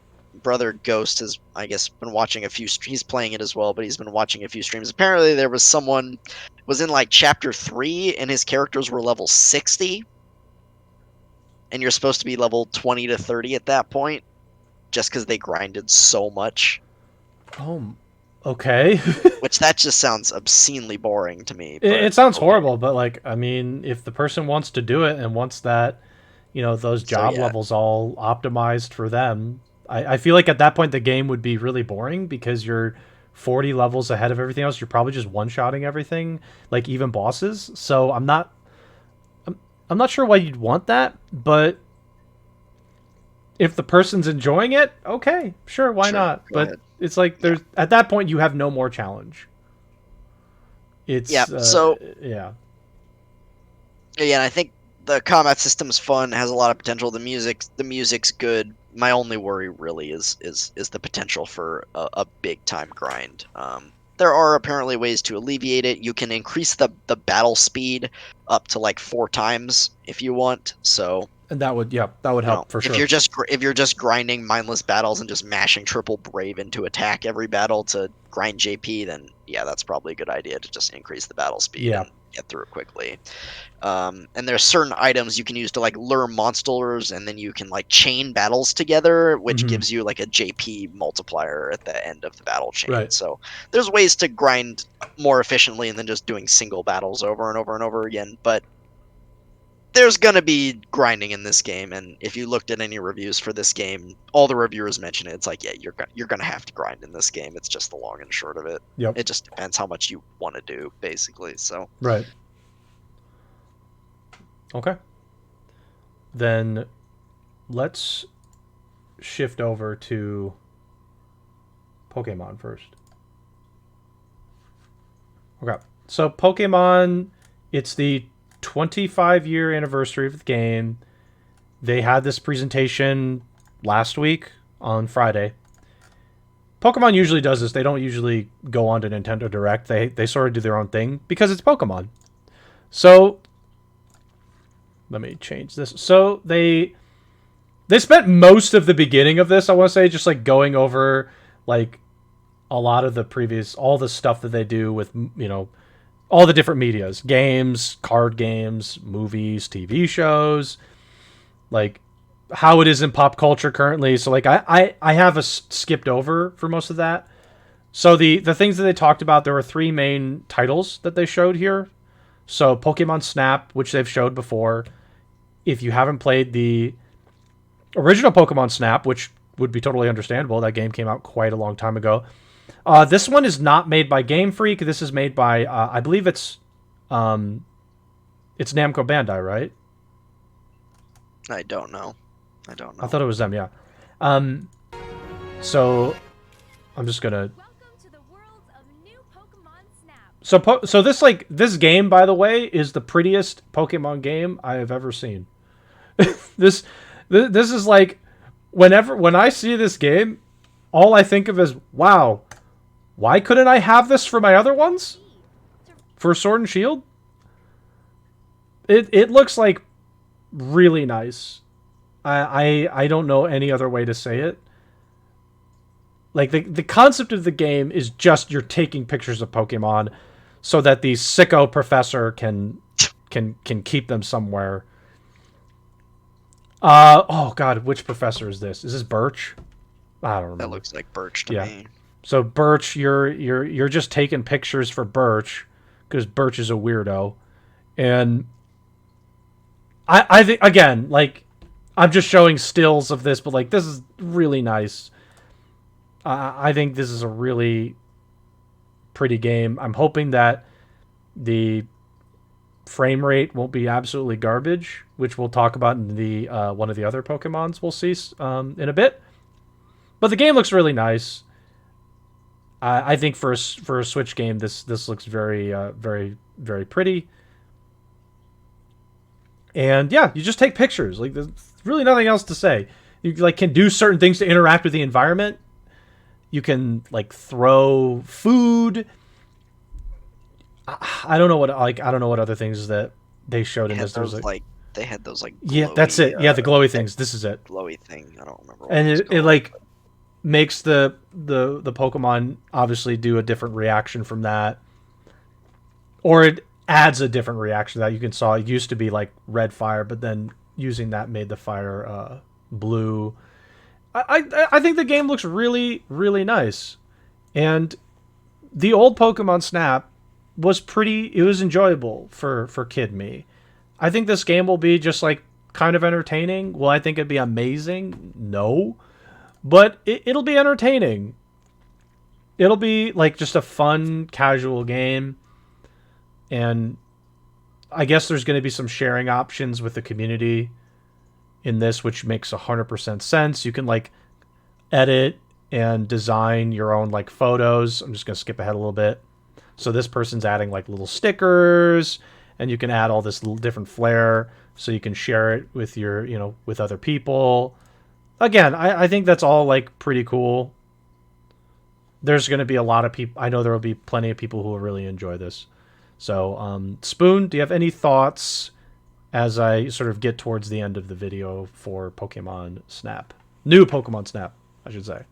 brother Ghost has, I guess, been watching a few. He's playing it as well, but he's been watching a few streams. Apparently, there was someone was in like chapter 3, and his characters were level 60, and you're supposed to be level 20 to 30 at that point, just because they grinded so much. Oh, okay. Which that just sounds obscenely boring to me. It sounds horrible, but like, I mean, if the person wants to do it and wants that, those job levels all optimized for them, I feel like at that point the game would be really boring, because you're 40 levels ahead of everything else. You're probably just one-shotting everything, like even bosses. So I'm not sure why you'd want that, but if the person's enjoying it, okay, sure, why Sure, not? go But ahead. it's like Yeah. there's at that point you have no more challenge. Yeah. It's So yeah. yeah, and I think the combat system's fun, has a lot of potential. The music's good. My only worry really is the potential for a big time grind. There are apparently ways to alleviate it. You can increase the battle speed up to like 4 times if you want. So And that would help for if sure. if you're just grinding mindless battles and just mashing triple brave into attack every battle to grind JP, then yeah, that's probably a good idea to just increase the battle speed Yeah. and get through it quickly. And there's certain items you can use to like lure monsters, and then you can like chain battles together, which Mhm. gives you like a JP multiplier at the end of the battle chain. Right. So there's ways to grind more efficiently than just doing single battles over and over and over again. But there's gonna be grinding in this game, and if you looked at any reviews for this game, all the reviewers mention it. It's like, yeah, you're gonna have to grind in this game. It's just the long and short of it. Yep. It just depends how much you want to do, basically. So Right. Okay. Then let's shift over to Pokemon first. Okay. So Pokemon, it's the 25-year anniversary of the game. They had this presentation last week on Friday. Pokemon usually does this. They don't usually go on to Nintendo Direct. They sort of do their own thing because it's Pokemon. So let me change this. So they spent most of the beginning of this, I want to say, just like going over like a lot of the previous, all the stuff that they do with, all the different medias, games, card games, movies, TV shows, like how it is in pop culture currently. So like I have skipped over for most of that. So the things that they talked about, there were 3 main titles that they showed here. So Pokemon Snap, which they've showed before. If you haven't played the original Pokemon Snap, which would be totally understandable, that game came out quite a long time ago. This one is not made by Game Freak. This is made by, I believe it's Namco Bandai, right? I don't know. I thought it was them, yeah. So I'm just gonna. Welcome to the world of new Pokemon Snap. So this game, by the way, is the prettiest Pokemon game I have ever seen. this is like, when I see this game, all I think of is, wow, why couldn't I have this for my other ones? For Sword and Shield? It looks like really nice. I don't know any other way to say it. Like the concept of the game is just you're taking pictures of Pokemon so that the sicko professor can keep them somewhere. Oh god, which professor is this? Is this Birch? I don't remember. That looks like Birch to Yeah. me. So Birch, you're just taking pictures for Birch because Birch is a weirdo, and I think, again, like, I'm just showing stills of this, but like this is really nice. I think this is a really pretty game. I'm hoping that the frame rate won't be absolutely garbage, which we'll talk about in the one of the other Pokemons we'll see in a bit. But the game looks really nice. I think for a Switch game, this looks very very very pretty. And yeah, you just take pictures. Like, there's really nothing else to say. You like can do certain things to interact with the environment. You can like throw food. I don't know what other things that they showed in this. There was They had those like yeah, glowy, that's it. Yeah, the glowy things. This is it. glowy thing. I don't remember. What And was it called. like makes the Pokemon obviously do a different reaction from that, or it adds a different reaction that you can saw. It used to be like red fire, but then using that made the fire blue. I think the game looks really really nice, and the old Pokemon Snap was pretty. It was enjoyable for kid me. I think this game will be just like kind of entertaining. Will I think it'd be amazing? No, but it'll be entertaining. It'll be like just a fun, casual game, and I guess there's going to be some sharing options with the community in this, which makes 100% sense. You can like edit and design your own like photos. I'm just going to skip ahead a little bit. So this person's adding like little stickers, and you can add all this little different flair so you can share it with your, with other people. Again, I think that's all like pretty cool. There's going to be a lot of people. I know there will be plenty of people who will really enjoy this. So, Spoon, do you have any thoughts as I sort of get towards the end of the video for Pokemon Snap? New Pokemon Snap, I should say.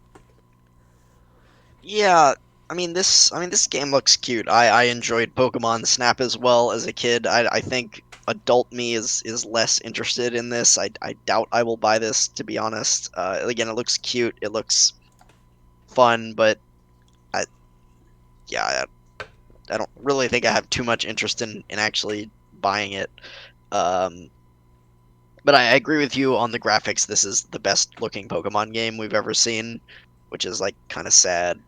Yeah, this game looks cute. I enjoyed Pokemon Snap as well as a kid. I think adult me is less interested in this. I doubt I will buy this, to be honest. Again, it looks cute. It looks fun, but I don't really think I have too much interest in actually buying it. But I agree with you on the graphics. This is the best looking Pokemon game we've ever seen, which is like kind of sad.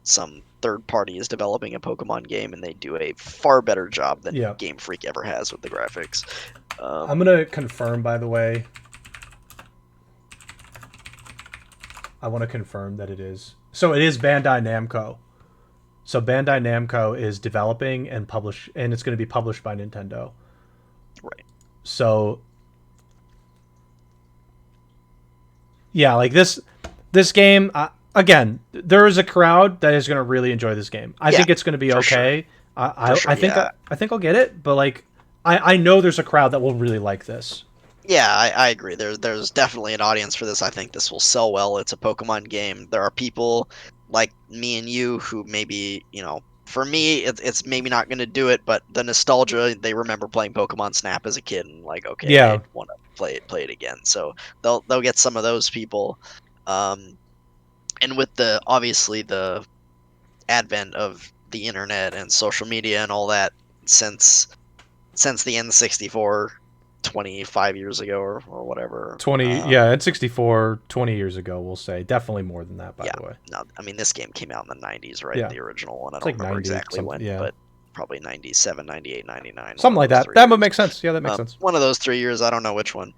Some third party is developing a Pokemon game and they do a far better job than Game Freak ever has with the graphics. I'm gonna confirm, by the way. I want to confirm that it is. So it is Bandai Namco. So Bandai Namco is developing and it's going to be published by Nintendo. Right. So yeah, like this game. Again, there is a crowd that is going to really enjoy this game. I think it's going to be okay. Sure. I think I'll get it, but like I know there's a crowd that will really like this. Yeah, I agree. There's definitely an audience for this. I think this will sell well. It's a Pokemon game. There are people like me and you who maybe, for me, it's maybe not going to do it, but the nostalgia, they remember playing Pokemon Snap as a kid and like, okay, I want to play it again. So they'll get some of those people. And with obviously the advent of the internet and social media and all that since the N64 25 years ago or whatever. N64 20 years ago, we'll say. Definitely more than that, by the way. No, this game came out in the 90s, right? Yeah. The original one. I don't like remember 90, exactly when, but probably 97, 98, 99. Something like that. That would make sense. Yeah, that makes sense. One of those 3 years, I don't know which one.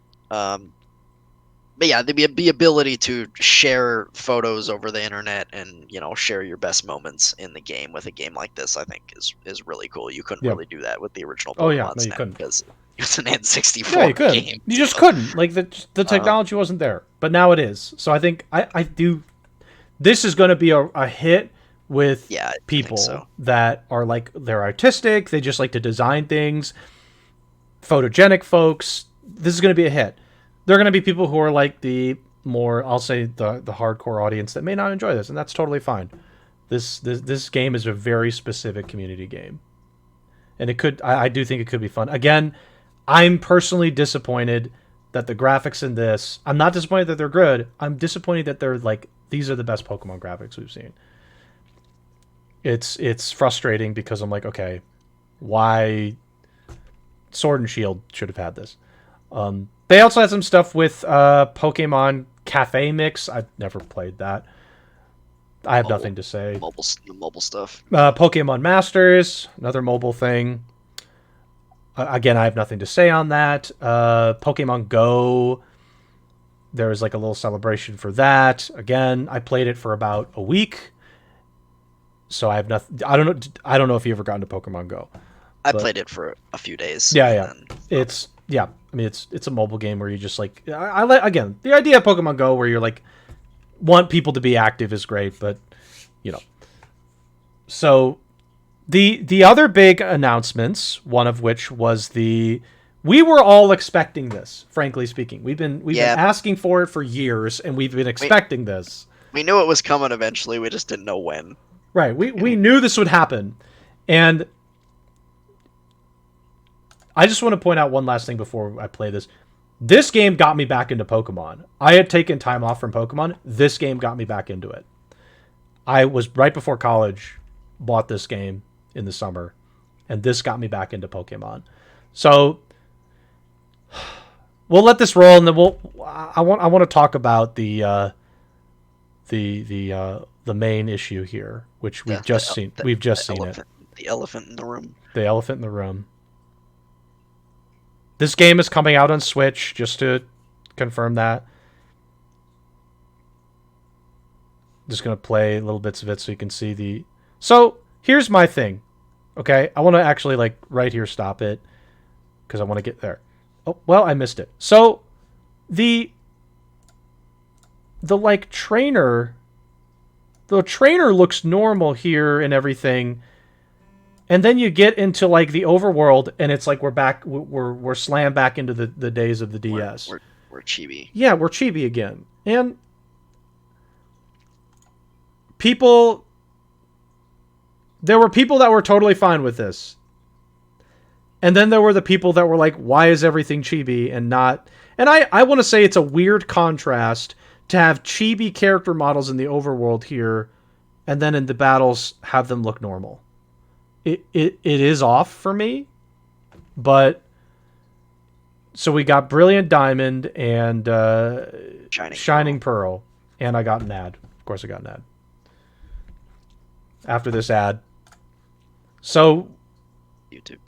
But yeah, the ability to share photos over the internet and share your best moments in the game with a game like this, I think is really cool. You couldn't really do that with the original Pokemon Snap, you couldn't, because it was an N64 you couldn't. game. You just couldn't. Like the technology wasn't there, but now it is. So I think I do. This is going to be a hit with people that are like, they're artistic. They just like to design things. Photogenic folks. This is going to be a hit. There are going to be people who are like the more, I'll say, the hardcore audience that may not enjoy this, and that's totally fine. This game is a very specific community game, and I do think it could be fun. Again, I'm personally disappointed that the graphics in this. I'm not disappointed that they're good. I'm disappointed that they're like, these are the best Pokemon graphics we've seen. It's frustrating because I'm like, okay, why Sword and Shield should have had this. They also had some stuff with Pokemon Cafe Mix. I've never played that. I have nothing to say. Mobile stuff. Pokemon Masters, another mobile thing. Again, I have nothing to say on that. Pokemon Go, there was like a little celebration for that. Again, I played it for about a week, so I have nothing. I don't know if you ever got into Pokemon Go. I played it for a few days. Yeah. It's a mobile game where you just like, again, the idea of Pokemon Go where you're like, want people to be active is great, but so the other big announcements, one of which was we were all expecting this, frankly speaking. We've been asking for it for years, and we've been expecting this. We knew it was coming eventually, we just didn't know when. Right. We knew this would happen. And I just want to point out one last thing before I play this. This game got me back into Pokemon. I had taken time off from Pokemon. This game got me back into it. I was right before college, bought this game in the summer, and this got me back into Pokemon. So we'll let this roll, and then I want to talk about the main issue here, which we've just seen. We've just seen it. The elephant in the room. The elephant in the room. This game is coming out on Switch, just to confirm that. Just going to play little bits of it so you can see the... So, here's my thing. Okay? I want to actually, like, right here stop it. Because I want to get there. Oh, well, I missed it. So, the like, trainer... The trainer looks normal here and everything. And then you get into, like, the overworld, and it's like we're back... We're slammed back into the days of the DS. We're chibi. Yeah, we're chibi again. And... there were people that were totally fine with this. And then there were the people that were like, why is everything chibi and not... And I want to say it's a weird contrast to have chibi character models in the overworld here, and then in the battles have them look normal. It is off for me, but... So we got Brilliant Diamond and Shining Pearl. And I got an ad. Of course I got an ad. After this ad. So, YouTube.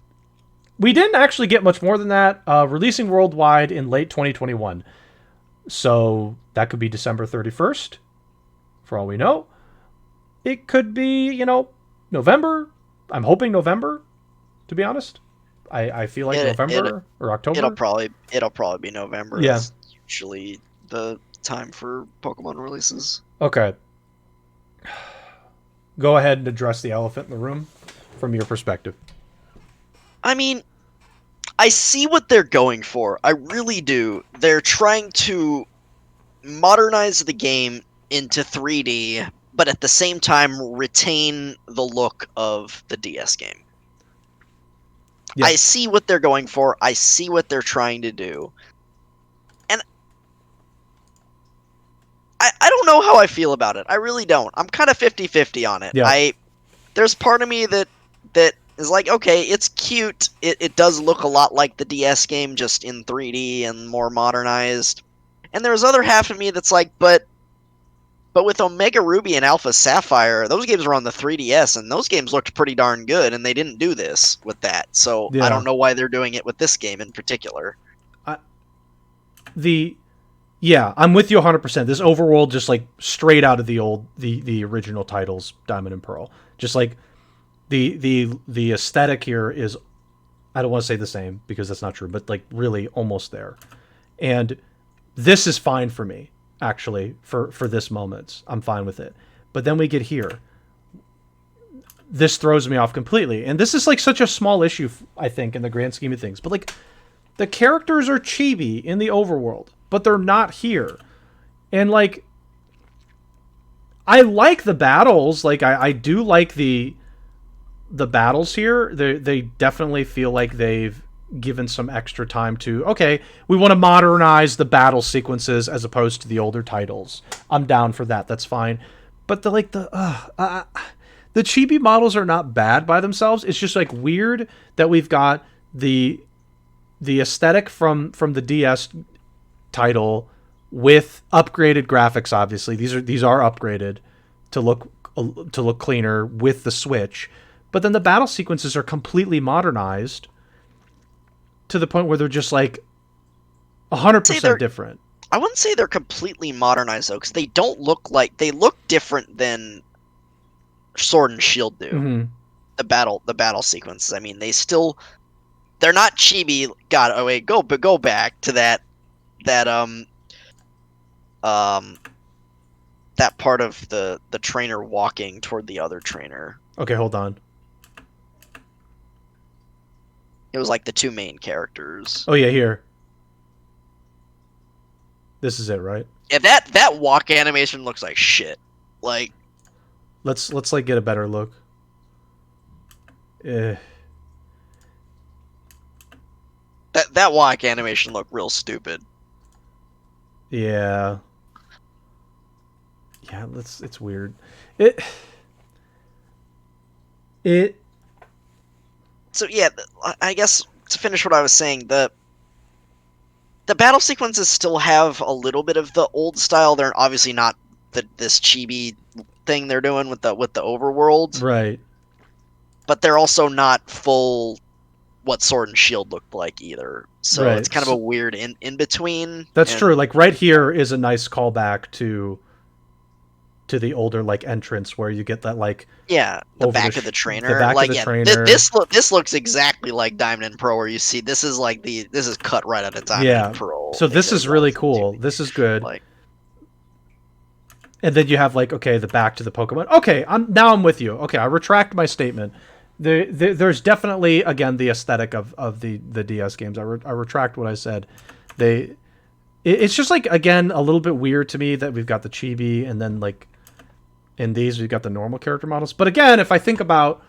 We didn't actually get much more than that. Releasing worldwide in late 2021. So, that could be December 31st, for all we know. It could be, November. I'm hoping November, to be honest. I feel like November or October. It'll probably be November. Yeah. That's usually the time for Pokemon releases. Okay. Go ahead and address the elephant in the room from your perspective. I mean, I see what they're going for. I really do. They're trying to modernize the game into 3D, but at the same time retain the look of the DS game. Yeah. I see what they're going for. I see what they're trying to do. And I don't know how I feel about it. I really don't. I'm kind of 50-50 on it. Yeah. There's part of me that is like, okay, it's cute. It does look a lot like the DS game, just in 3D and more modernized. And there's other half of me that's like, but with Omega Ruby and Alpha Sapphire, those games were on the 3DS, and those games looked pretty darn good, and they didn't do this with that. So I don't know why they're doing it with this game in particular. Yeah, I'm with you 100%. This overworld just like straight out of the original titles, Diamond and Pearl. Just like the aesthetic here is, I don't want to say the same because that's not true, but like really almost there. And this is fine for me, actually, for this moment. I'm fine with it. But then we get here. This throws me off completely. And this is like such a small issue, I think, in the grand scheme of things. But like the characters are chibi in the overworld, but they're not here. And like I like the battles. Like I do like the battles here. They definitely feel like they've given some extra time to, okay, we want to modernize the battle sequences as opposed to the older titles. I'm down for that. That's fine. But the chibi models are not bad by themselves. It's just like weird that we've got the aesthetic from the DS title with upgraded graphics. Obviously, these are upgraded to look cleaner with the Switch. But then the battle sequences are completely modernized to the point where they're just like 100% different. I wouldn't say they're completely modernized though, because they don't look like, they look different than Sword and Shield do. Mm-hmm. The battle sequences. I mean, they're not chibi. God, oh wait, go back to that part of the trainer walking toward the other trainer. Okay, hold on. It was like the two main characters. Oh yeah, here. This is it, right? Yeah, that walk animation looks like shit. Like, let's like get a better look. That walk animation looked real stupid. Yeah. Yeah, it's weird. So yeah, I guess to finish what I was saying, the battle sequences still have a little bit of the old style. They're obviously not this chibi thing they're doing with the overworld, right? But they're also not full what Sword and Shield looked like either. So Right. it's kind of a weird in between. That's and- true. Like right here is a nice callback to the older like entrance where you get that like Yeah, the over back the of the sh- the trainer. back of like the yeah, trainer. this looks exactly like Diamond and Pearl, where you see this is like this is cut right out of Diamond Yeah. and Pearl. So this because is really that's cool. too- This is good. Like And then you have like, okay, the back to the Pokemon. Okay, I'm with you. Okay, I retract my statement. There's definitely again the aesthetic of the DS games. I retract what I said. It's just like again a little bit weird to me that we've got the chibi and then like in these we've got the normal character models. But again, if I think about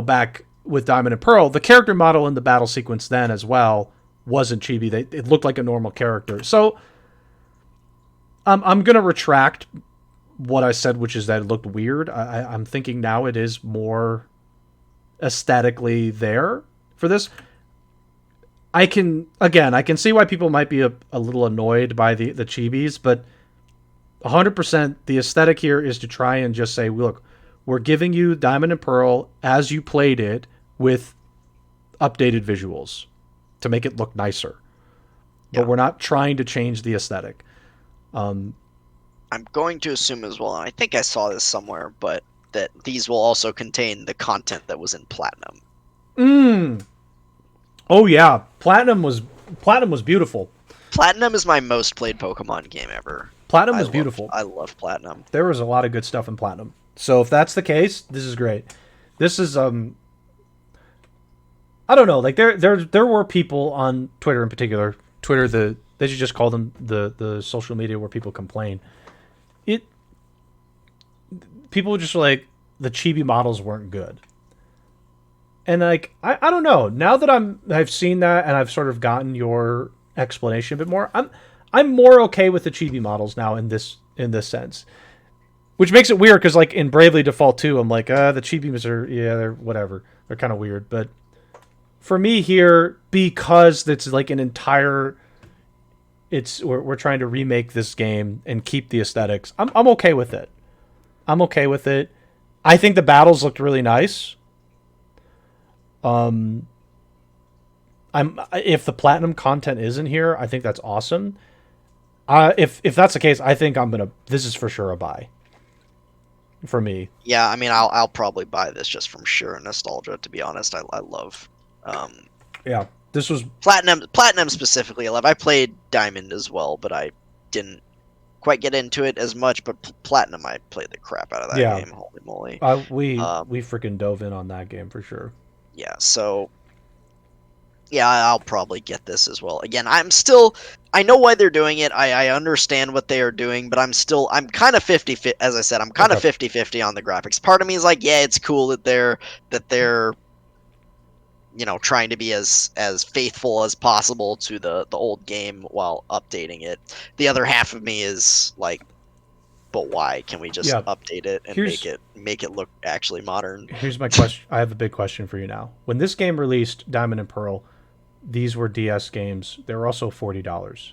back with Diamond and Pearl, the character model in the battle sequence then as well wasn't chibi. It looked like a normal character. So I'm gonna retract what I said, which is that it looked weird. I'm thinking now it is more aesthetically there for this. I can see why people might be a little annoyed by the chibis, but 100% the aesthetic here is to try and just say, look, we're giving you Diamond and Pearl as you played it with updated visuals to make it look nicer. But we're not trying to change the aesthetic. I'm going to assume as well, and I think I saw this somewhere, but that these will also contain the content that was in Platinum. Oh yeah, Platinum was beautiful. Platinum is my most played Pokemon game ever. Platinum was beautiful. I love Platinum. There was a lot of good stuff in Platinum. So if that's the case, this is great. This is I don't know, like there were people on Twitter in particular. Twitter, they should just call them the social media where people complain. People were just like the chibi models weren't good. And like I don't know. Now that I've seen that and I've sort of gotten your explanation a bit more, I'm more okay with the chibi models now in this sense. Which makes it weird because like in Bravely Default 2, I'm like, the chibis are they're whatever. They're kind of weird, but for me here, because it's like an entire we're trying to remake this game and keep the aesthetics. I'm okay with it. I'm okay with it. I think the battles looked really nice. If the platinum content is in here, I think that's awesome. If that's the case, I think this is for sure a buy. For me. Yeah, I mean, I'll probably buy this just from sheer nostalgia. To be honest, I love. Yeah, this was Platinum specifically. I played Diamond as well, but I didn't quite get into it as much. But Platinum, I played the crap out of that game. Holy moly! We freaking dove in on that game for sure. Yeah, so yeah, I'll probably get this as well. Again, I know why they're doing it. I understand what they are doing, but I'm kind of 50-50, as I said, I'm kind of 50-50 on the graphics. Part of me is like, yeah, it's cool that they're trying to be as faithful as possible to the old game while updating it. The other half of me is like, but why? Can we just update it and make it look actually modern? Here's my question. I have a big question for you now. When this game released, Diamond and Pearl, these were DS games. They were also $40.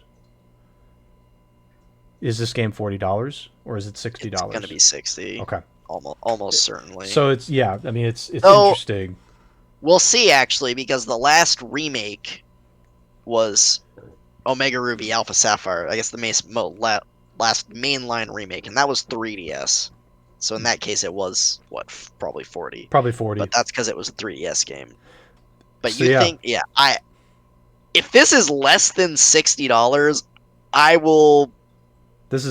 Is this game $40 or is it $60? It's going to be 60. Okay. Almost certainly. So it's interesting. We'll see actually, because the last remake was Omega Ruby Alpha Sapphire. I guess the last mainline remake, and that was 3DS. So in that case, it was probably 40. Probably 40. But that's because it was a 3DS game. But So, if this is less than $60, I will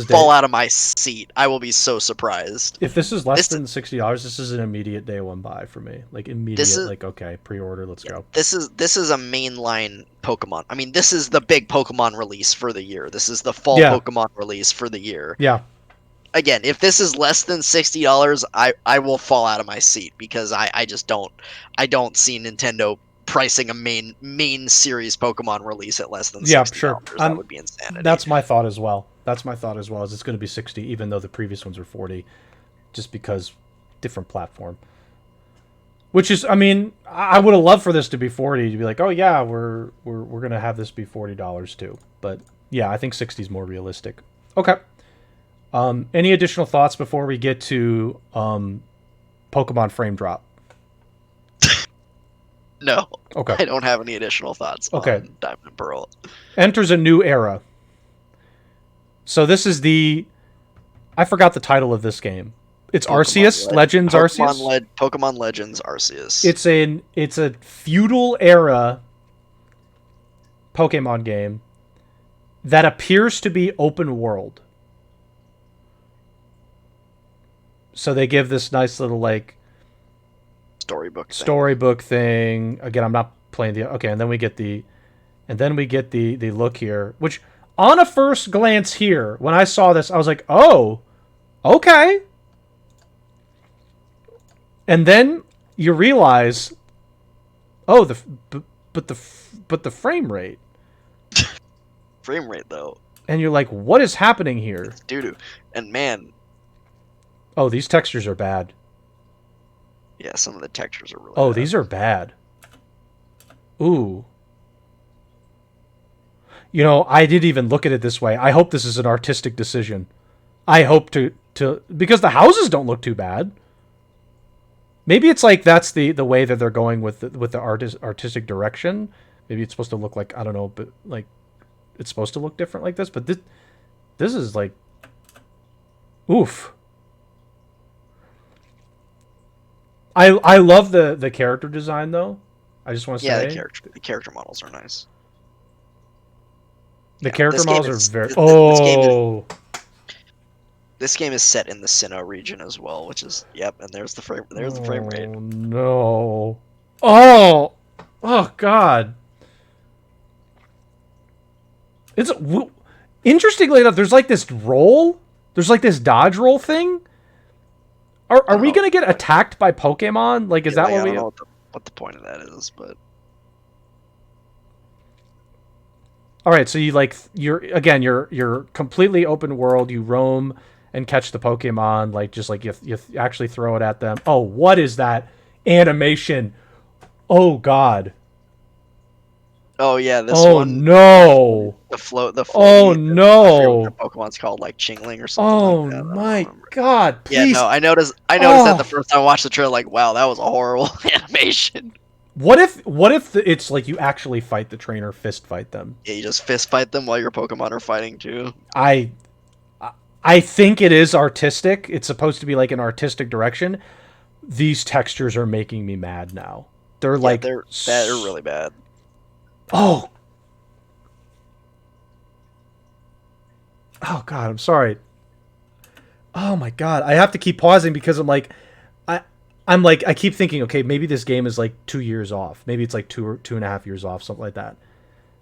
fall out of my seat. I will be so surprised. If this is less than $60, this is an immediate day one buy for me. Like immediate, okay, pre-order, let's go. This is a mainline Pokemon. I mean, this is the big Pokemon release for the year. This is the fall Pokemon release for the year. Yeah. Again, if this is less than $60, I will fall out of my seat because I just don't see Nintendo pricing a main series Pokemon release at less than $60. Yeah, sure. That would be insanity. That's my thought as well. Is it's going to be 60, even though the previous ones are 40, just because different platform. Which is, I mean, I would have loved for this to be 40, to be like, oh yeah, we're going to have this be $40 too. But yeah, I think 60 is more realistic. Okay. Any additional thoughts before we get to Pokemon Frame Drop? No, Okay. I don't have any additional thoughts Okay. on Diamond and Pearl. Enters a new era. So this is I forgot the title of this game. It's Arceus, Legends Arceus. Pokemon Legends Arceus. It's a feudal era Pokemon game that appears to be open world. So they give this nice little like storybook thing. Again, I'm not playing the okay, and then we get the look here, which on a first glance here, when I saw this, I was like, "Oh, okay." And then you realize, oh, but the frame rate. Frame rate though. And you're like, what is happening here? It's doo-doo. And man, oh, these textures are bad. Yeah, some of the textures are really Oh, bad. these are bad. Ooh. You know, I didn't even look at it this way. I hope this is an artistic decision. I hope to because the houses don't look too bad. Maybe it's like that's the way that they're going with the artistic direction. Maybe it's supposed to look like, I don't know, but like it's supposed to look different like this, but this is like oof. I love the character design though. I just want to say the character models are nice. The character models are very This game is set in the Sinnoh region as well, which is and there's the frame rate. Oh no. Oh god. It's interestingly enough, there's like this roll. There's like this dodge roll thing. Are we gonna get attacked by Pokemon? Like, is that what I don't know what the point of that is, but all right, so you're completely open world. You roam and catch the Pokemon, like just like you actually throw it at them. Oh, what is that animation? Oh God. oh yeah, this oh one. No. The float. Oh no. I forget what the Pokemon's called, like Chingling or something. Oh like that. my God. Yeah, Please. no, I noticed that the first time I watched the trailer. Like, wow, that was a horrible animation. What if it's like you actually fight the trainer, fist fight them? Yeah, you just fist fight them while your Pokemon are fighting too. I think it is artistic. It's supposed to be like an artistic direction. These textures are making me mad now. They're like they're really bad. Oh God, I'm sorry. Oh my God, I have to keep pausing because I'm like, I keep thinking, okay, maybe this game is like 2 years off. Maybe it's like 2.5 years off, something like that.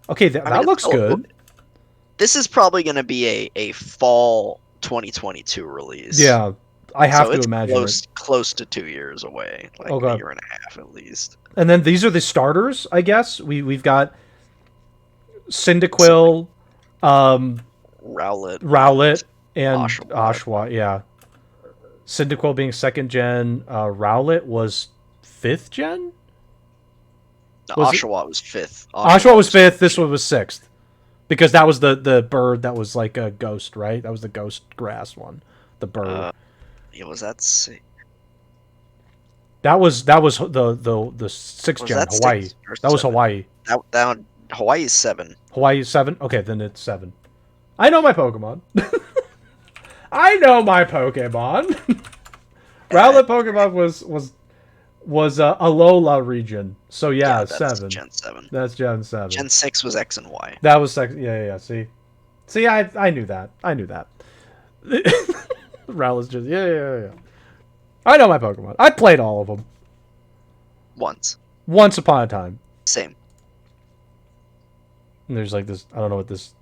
Okay, that looks good. This is probably going to be a fall 2022 release. Yeah, I have to imagine close to 2 years away, like a year and a half at least. And then these are the starters, I guess. We've got Cyndaquil, Rowlet, and Oshawott. Yeah, Cyndaquil being 2nd gen. Rowlet was 5th gen. No, Oshawott was 5th. Oshawott was 5th. This one was 6th. Because that was the bird that was like a ghost, right? That was the ghost grass one. The bird. Yeah, was that sick? That was the 6th gen Hawaii. That was Hawaii. That one, Hawaii is 7. Hawaii is 7. Okay, then it's 7. I know my Pokemon. I know my Pokemon. Rowlet Pokemon was Alola region. So yeah, that's 7. Gen 7. That's Gen 7. Gen 6 was X and Y. That was yeah. See, I knew that. Rowlet's just yeah. I know my Pokemon. I played all of them. Once upon a time. Same. And there's like this. I don't know what this.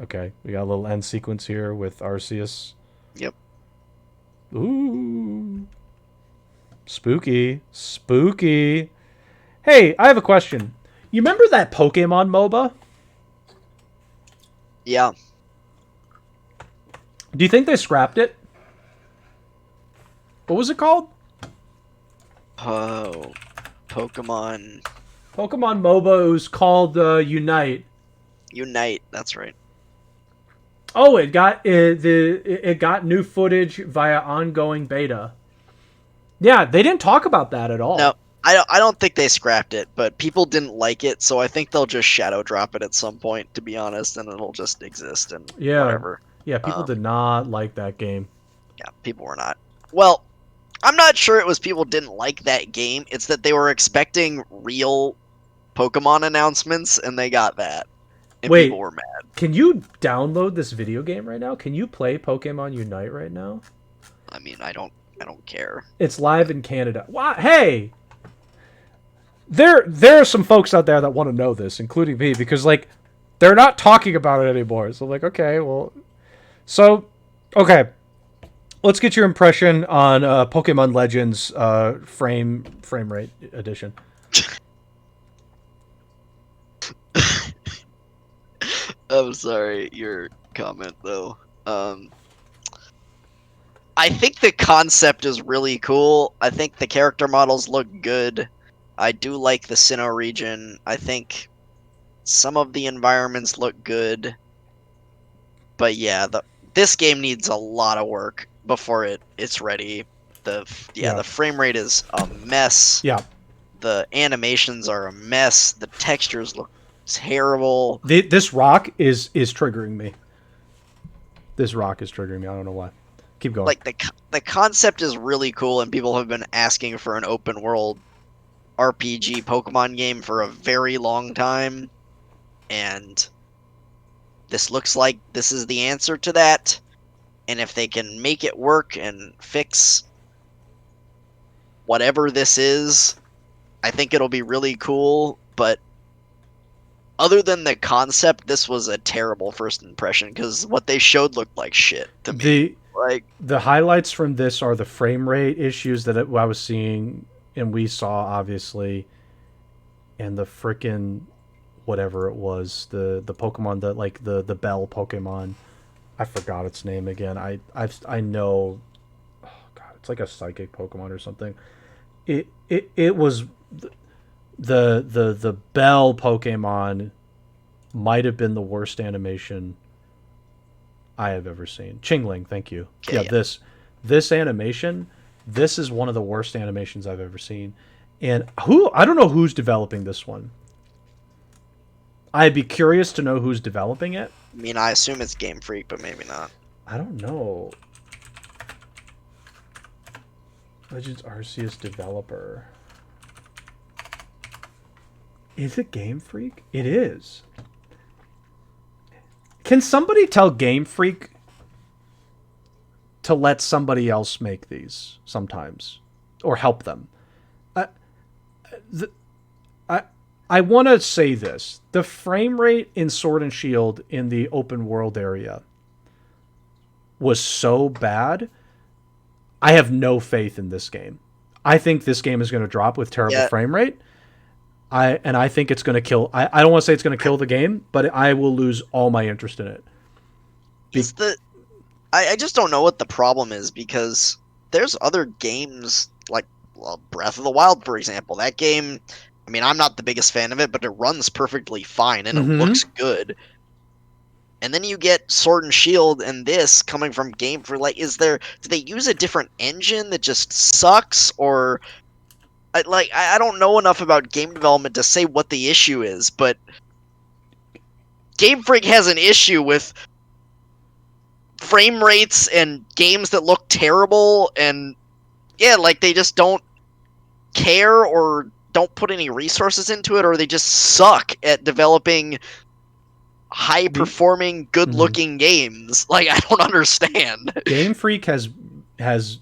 Okay, we got a little end sequence here with Arceus. Yep. Ooh. Spooky. Hey, I have a question. You remember that Pokemon MOBA? Yeah. Do you think they scrapped it? What was it called? Oh, Pokemon MOBA. It was called Unite. Unite, that's right. Oh, it got new footage via ongoing beta. Yeah, they didn't talk about that at all. I don't think they scrapped it, but people didn't like it, so I think they'll just shadow drop it at some point, to be honest, and it'll just exist and Yeah. whatever. Yeah, people did not like that game. Yeah, people were not. Well, I'm not sure it was people didn't like that game. It's that they were expecting real Pokemon announcements, and they got that, and Wait. people were mad. Can you download this video game right now? Can you play Pokemon Unite right now? I mean, I don't care. It's live in Canada. Wow, hey! There are some folks out there that want to know this, including me, because, like, they're not talking about it anymore. So, like, okay, well... So, okay. Let's get your impression on Pokemon Legends frame rate edition. I'm sorry, your comment, though. I think the concept is really cool. I think the character models look good. I do like the Sinnoh region. I think some of the environments look good. But yeah, this game needs a lot of work before it's ready. The frame rate is a mess. Yeah. The animations are a mess. The textures look terrible. This rock is triggering me. This rock is triggering me. I don't know why. Keep going. Like the concept is really cool, and people have been asking for an open world RPG Pokemon game for a very long time, and this looks like this is the answer to that. And if they can make it work and fix whatever this is, I think it'll be really cool. But other than the concept, this was a terrible first impression, because what they showed looked like shit to me. The highlights from this are the frame rate issues that I was seeing, and we saw, obviously, and the frickin' whatever it was, the Pokemon that, like, the bell Pokemon. I forgot its name again. I know, oh god, it's like a psychic Pokemon or something. It was the bell Pokemon might have been the worst animation I have ever seen. Chingling, thank you. Okay, yeah, this animation, this is one of the worst animations I've ever seen. And I don't know who's developing this one. I'd be curious to know who's developing it. I mean, I assume it's Game Freak, but maybe not. I don't know. Legends Arceus developer. Is it Game Freak? It is. Can somebody tell Game Freak to let somebody else make these sometimes, or help them? I want to say this: the frame rate in Sword and Shield in the open world area was so bad. I have no faith in this game. I think this game is going to drop with terrible frame rate. I think it's going to kill. I don't want to say it's going to kill the game, but I will lose all my interest in it. I just don't know what the problem is, because there's other games like Breath of the Wild, for example. That game, I mean, I'm not the biggest fan of it, but it runs perfectly fine and it looks good. And then you get Sword and Shield and this coming from Game Freak. Like, do they use a different engine that just sucks, or I don't know enough about game development to say what the issue is, but Game Freak has an issue with frame rates and games that look terrible, and yeah, like, they just don't care or don't put any resources into it, or they just suck at developing high-performing, good-looking games. Like, I don't understand. Game Freak has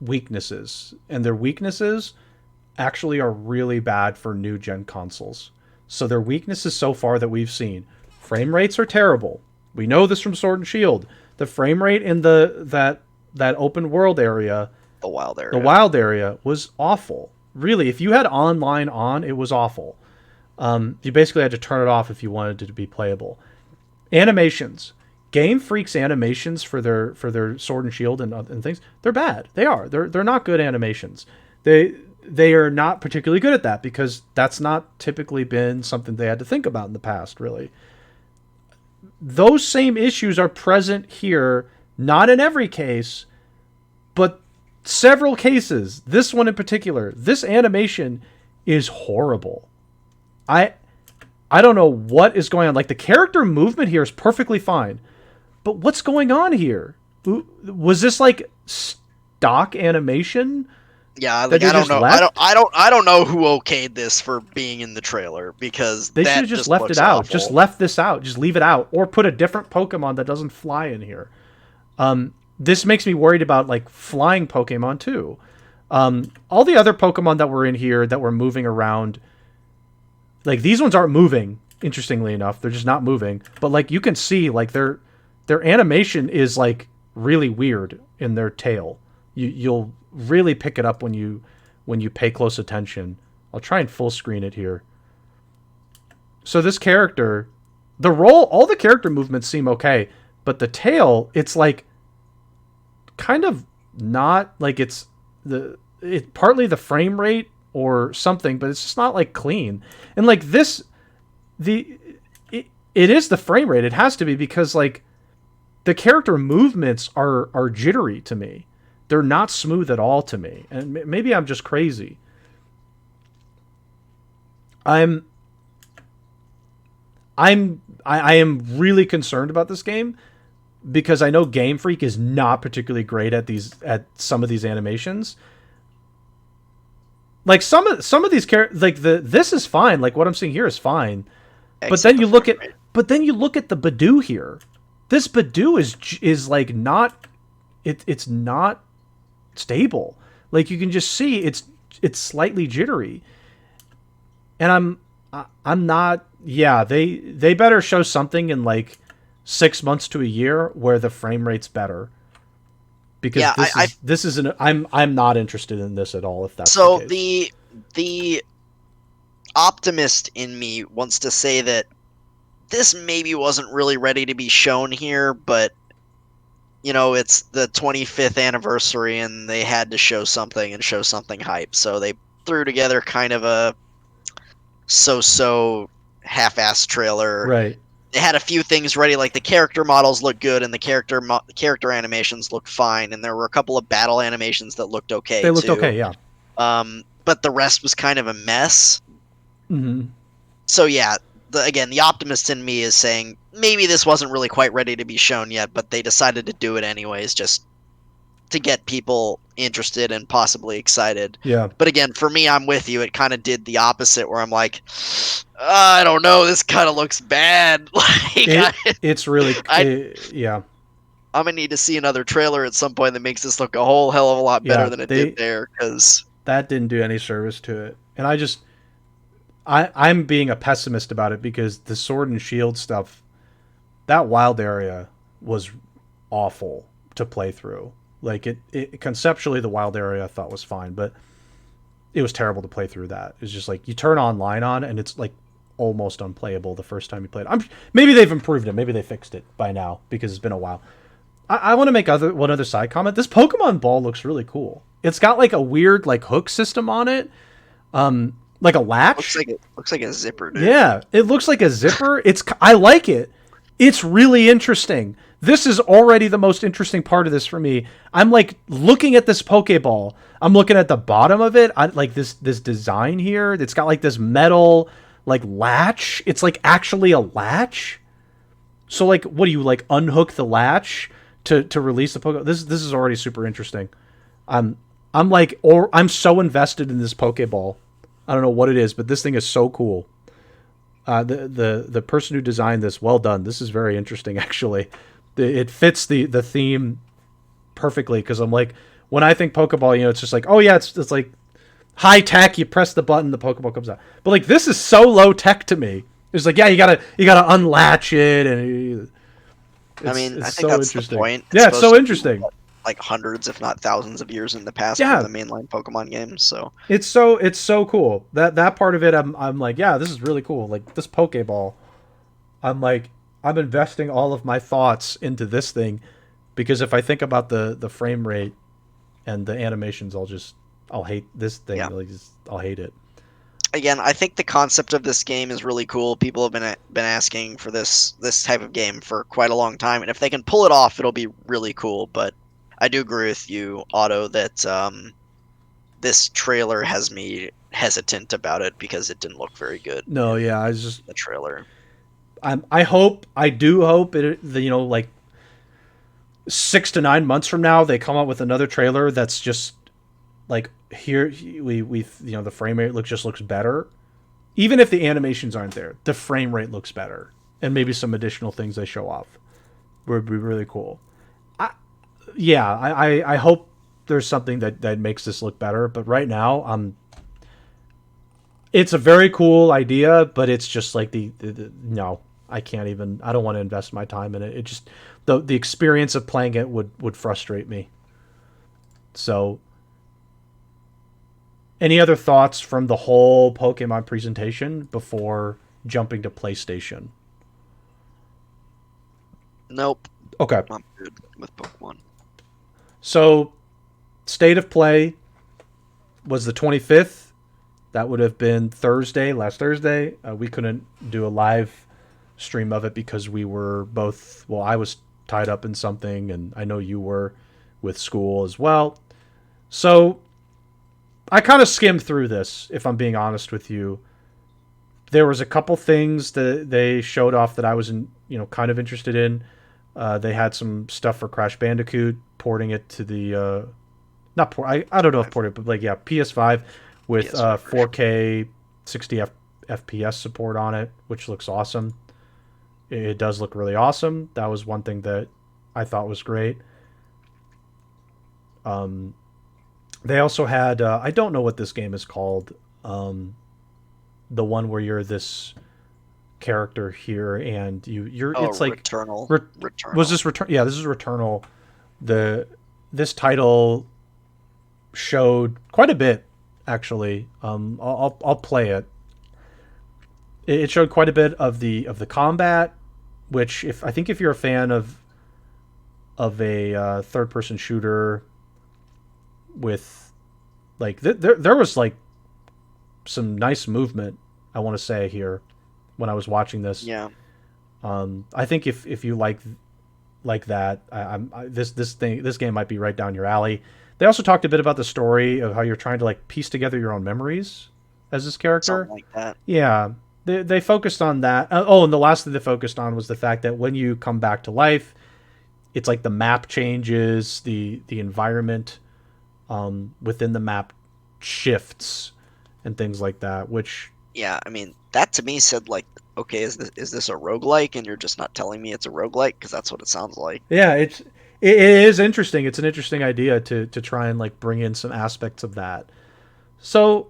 weaknesses, and their weaknesses actually are really bad for new-gen consoles. So their weaknesses so far that we've seen, frame rates are terrible. We know this from Sword and Shield. The frame rate in that open world area, the wild area was awful. Really, if you had online on, it was awful. You basically had to turn it off if you wanted it to be playable. Animations. Game Freak's animations for their Sword and Shield and things, they're bad. They are. They're not good animations. They are not particularly good at that, because that's not typically been something they had to think about in the past, really. Those same issues are present here, not in every case, but several cases, this one in particular, this animation is horrible. I don't know what is going on. Like, the character movement here is perfectly fine. But what's going on here? Was this like stock animation? Yeah, like, I don't know. I don't know who okayed this for being in the trailer, because they should have just left it out. Awful. Just left this out. Just leave it out, or put a different Pokemon that doesn't fly in here. This makes me worried about like flying Pokemon too. All the other Pokemon that were in here that were moving around, like these ones aren't moving. Interestingly enough, they're just not moving. But like you can see, like their animation is like really weird in their tail. You'll really pick it up when you pay close attention. I'll try and full screen it here. So this character, all the character movements seem okay, but the tail, it's like kind of not like it's partly the frame rate or something, but it's just not like clean. And like this, it is the frame rate. It has to be, because like the character movements are jittery to me. They're not smooth at all to me. And maybe I'm just crazy. I am really concerned about this game, because I know Game Freak is not particularly great at some of these animations. Like some of these characters, like this is fine. Like what I'm seeing here is fine. But then you look at the Badoo here. This Badoo is like not, it's not stable. Like you can just see it's slightly jittery. And I'm not. Yeah, they better show something in like 6 months to a year where the frame rate's better. Because I'm not interested in this at all, if that's so. The case. The optimist in me wants to say that this maybe wasn't really ready to be shown here, but you know, it's the 25th anniversary and they had to show something and show something hype. So they threw together kind of a so-so half-ass trailer. Right. They had a few things ready, like the character models looked good and the character animations looked fine, and there were a couple of battle animations that looked okay. They looked okay, yeah. But the rest was kind of a mess. Mm-hmm. So yeah, the optimist in me is saying maybe this wasn't really quite ready to be shown yet, but they decided to do it anyways, just to get people interested and possibly excited. Yeah. But again, for me, I'm with you. It kind of did the opposite, where I'm like, I don't know, this kind of looks bad. Like, it's really, yeah. I'm gonna need to see another trailer at some point that makes this look a whole hell of a lot better than it did there, because that didn't do any service to it. And I'm being a pessimist about it, because the Sword and Shield stuff, that wild area was awful to play through. Like it conceptually, the wild area I thought was fine, but it was terrible to play through that. It's just like you turn online on and it's like almost unplayable the first time you play it. Maybe they've improved it. Maybe they fixed it by now, because it's been a while. I want to make one other side comment. This Pokemon ball looks really cool. It's got like a weird like hook system on it. Like a latch. Looks like a zipper, dude. Yeah, it looks like a zipper. I like it. It's really interesting. This is already the most interesting part of this for me. I'm like looking at this Pokeball. I'm looking at the bottom of it. I like this design here. It's got like this metal like latch. It's like actually a latch. So like, what do you like unhook the latch to release the Pokeball? This is already super interesting. I'm so invested in this Pokeball. I don't know what it is, but this thing is so cool. The person who designed this, well done. This is very interesting, actually. It fits the theme perfectly, because I'm like, when I think Pokeball, you know, it's just like, oh yeah, it's like high tech. You press the button, the Pokeball comes out. But like, this is so low tech to me. It's like, yeah, you gotta unlatch it, and I think so that's the point. Yeah, it's so interesting. Like hundreds, if not thousands, of years in the past for the mainline Pokemon games. So it's so cool. That part of it, I'm like, yeah, this is really cool. Like this Pokeball, I'm investing all of my thoughts into this thing, because if I think about the frame rate and the animations, I'll hate this thing. Yeah. Like I'll hate it. Again, I think the concept of this game is really cool. People have been asking for this type of game for quite a long time, and if they can pull it off, it'll be really cool. But I do agree with you, Otto, that this trailer has me hesitant about it because it didn't look very good. No, in yeah, I just the trailer. I do hope it, like 6 to 9 months from now they come out with another trailer that's just like, here we the frame rate looks better. Even if the animations aren't there, the frame rate looks better, and maybe some additional things they show off would be really cool. I hope there's something that makes this look better, but right now it's a very cool idea, but it's just like the no, I can't even. I don't want to invest my time in it. It just the experience of playing it would frustrate me. So, any other thoughts from the whole Pokemon presentation before jumping to PlayStation? Nope. Okay. I'm good with Pokemon. So, State of Play was the 25th. That would have been last Thursday. We couldn't do a live stream of it because we were both, well, I was tied up in something, and I know you were with school as well. So, I kind of skimmed through this, if I'm being honest with you. There was a couple things that they showed off that I was kind of interested in. They had some stuff for Crash Bandicoot, porting it to the I don't know if ported, but PS5 with PS5 4K 60 FPS support on it, which looks awesome. It does look really awesome. That was one thing that I thought was great. They also had I don't know what this game is called. The one where you're this character here and you're it's like Returnal. Returnal. Was this Return? Yeah, this is Returnal. This title showed quite a bit, actually. I'll play it. It showed quite a bit of the combat, which if you're a fan of a third person shooter with like there was like some nice movement, I want to say, here when I was watching this. Yeah. I think if you like that, this game might be right down your alley. They also talked a bit about the story of how you're trying to like piece together your own memories as this character. Something like that. Yeah. They focused on that. And the last thing they focused on was the fact that when you come back to life, it's like the map changes, the environment within the map shifts and things like that, which... Yeah, I mean, that to me said, like, okay, is this a roguelike, and you're just not telling me it's a roguelike? Because that's what it sounds like. Yeah, it is interesting. It's an interesting idea to try and, like, bring in some aspects of that. So,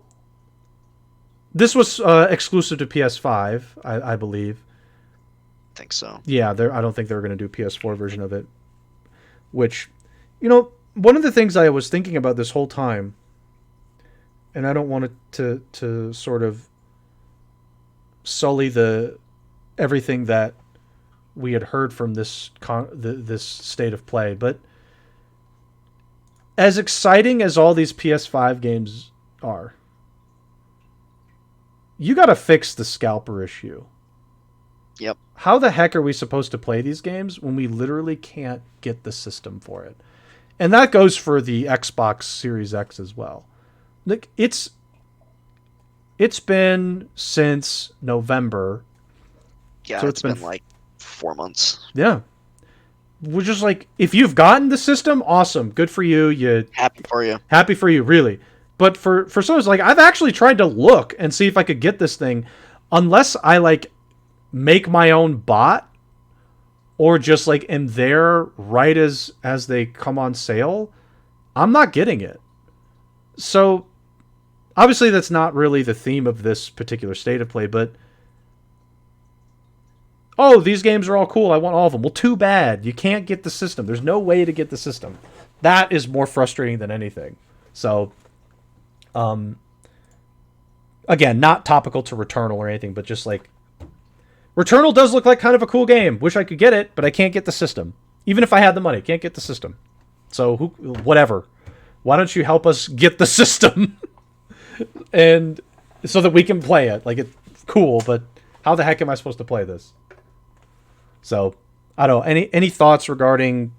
this was exclusive to PS5, I believe. I think so. Yeah, I don't think they were going to do a PS4 version of it. Which, one of the things I was thinking about this whole time, and I don't want it to sort of sully everything that we had heard from this State of Play, but as exciting as all these PS5 games are, you got to fix the scalper issue. Yep. How the heck are we supposed to play these games when we literally can't get the system for it? And that goes for the Xbox Series X as well. Like, it's been since November. Yeah, so it's been like 4 months. Yeah. We're just like, if you've gotten the system, awesome. Good for you. Happy for you. Happy for you, really. But for some, it's like, I've actually tried to look and see if I could get this thing, unless I like make my own bot or just like am there right as they come on sale. I'm not getting it. So obviously that's not really the theme of this particular State of Play, but these games are all cool. I want all of them. Well, too bad. You can't get the system. There's no way to get the system. That is more frustrating than anything. So, again, not topical to Returnal or anything, but just like, Returnal does look like kind of a cool game. Wish I could get it, but I can't get the system. Even if I had the money, can't get the system. So, whatever. Why don't you help us get the system? And so that we can play it. Like, it's cool, but how the heck am I supposed to play this? So, I don't know. Any thoughts regarding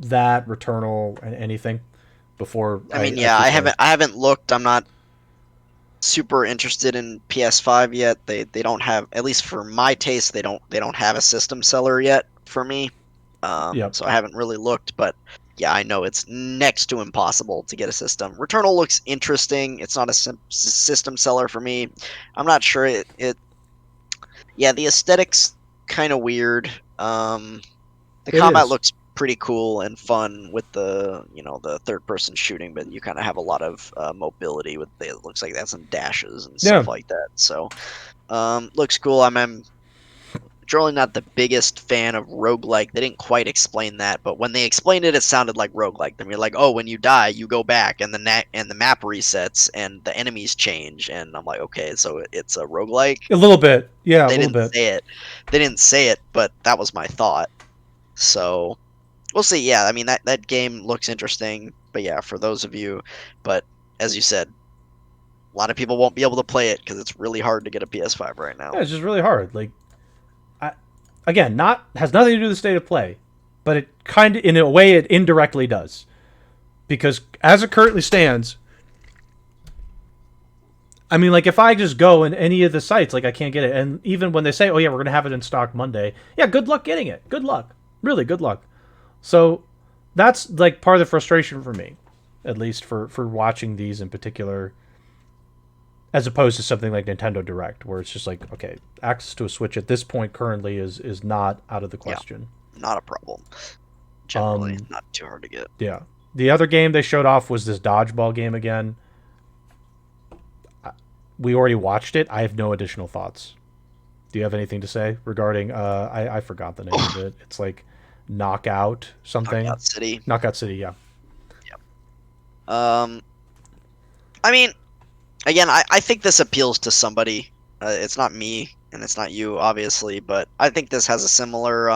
that, Returnal, and anything before? I mean, I keep going? I haven't looked. I'm not super interested in PS5 yet. They don't have, at least for my taste, they don't have a system seller yet for me. Yep. So I haven't really looked, but yeah, I know it's next to impossible to get a system. Returnal looks interesting. It's not a system seller for me. I'm not sure yeah, the aesthetics kind of weird. The It combat is. looks pretty cool and fun with the the third person shooting, but you kind of have a lot of mobility with it looks like that's some dashes and Yeah. stuff like that. So looks cool. I'm generally not the biggest fan of roguelike. They didn't quite explain that, but when they explained it, it sounded like roguelike. Then you're like, oh, when you die, you go back and the map resets and the enemies change. And I'm like, okay, so it's a roguelike. A little bit. Yeah, a They little didn't bit. say it. They didn't say it, but that was my thought. So we'll see. Yeah, I mean that game looks interesting. But yeah, for those of you, but as you said, a lot of people won't be able to play it because it's really hard to get a PS5 right now. Yeah, it's just really hard. Like, again, not has nothing to do with the state of play, but it kind of, in a way, it indirectly does, because as it currently stands, I mean, like if I just go in any of the sites, like I can't get it, and even when they say, "Oh yeah, we're gonna have it in stock Monday," yeah, good luck getting it. Good luck, really, good luck. So that's like part of the frustration for me, at least for watching these in particular, as opposed to something like Nintendo Direct, where it's just like, okay, access to a Switch at this point currently is not out of the Yeah, question. not a problem. Generally, not too hard to get. Yeah. The other game they showed off was this dodgeball game again. We already watched it. I have no additional thoughts. Do you have anything to say regarding? I forgot the name of it. It's like Knockout something. Knockout City. Knockout City. Yeah. I mean, again, I think this appeals to somebody. It's not me and it's not you, obviously, but I think this has a similar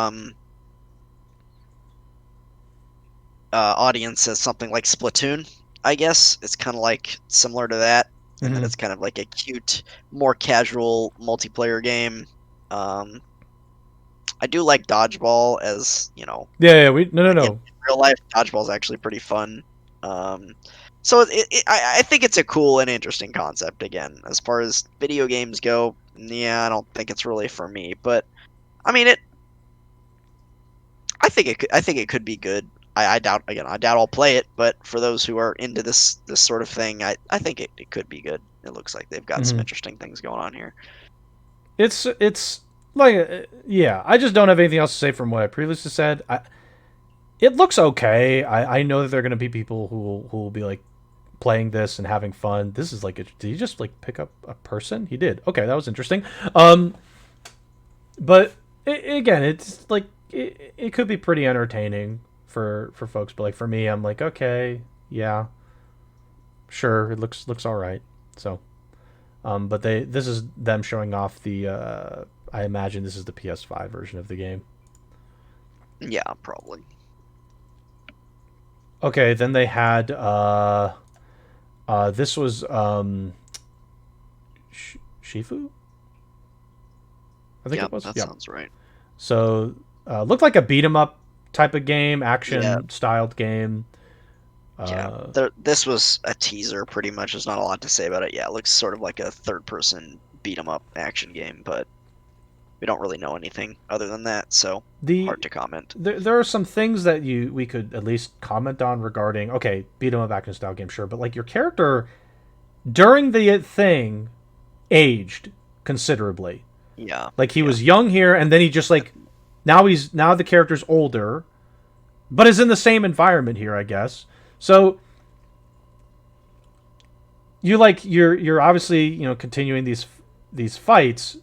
audience as something like Splatoon. I guess it's kind of like similar to that, and then Mm-hmm. it's kind of like a cute, more casual multiplayer game. Um, I do like dodgeball, as you know, Yeah. Yeah. We no. in real life, dodgeball is actually pretty fun. Um, so I think it's a cool and interesting concept. Again, as far as video games go, yeah, I don't think it's really for me. But I mean, I think it could be good. I doubt again. I doubt I'll play it. But for those who are into this sort of thing, I think it could be good. It looks like they've got some Mm-hmm. interesting things going on here. It's like yeah. I just don't have anything else to say from what I previously said. It looks okay. I know that there are going to be people who will be like playing this and having fun. This is like, did he just like pick up a person? He did. Okay, that was interesting. But again, it's like it could be pretty entertaining for folks, but like for me, I'm like, okay, yeah, sure, it looks all right. So, but this is them showing off the. I imagine this is the PS5 version of the game. Yeah, probably. Okay, then they had this was Shifu, I think Yeah, it was. that Yeah. sounds right. So looked like a beat 'em up type of game, Yeah, action styled game. yeah. Uh, This was a teaser, pretty much. There's not a lot to say about it. Yeah, it looks sort of like a third-person beat 'em up action game, but we don't really know anything other than that, so the hard to comment. there are some things that we could at least comment on regarding, okay, beat 'em up action style game, sure, but like your character during the thing aged considerably. Yeah, Like he yeah, was young here, and then he just like now the character's older, but is in the same environment here, I guess. So you're obviously continuing these fights,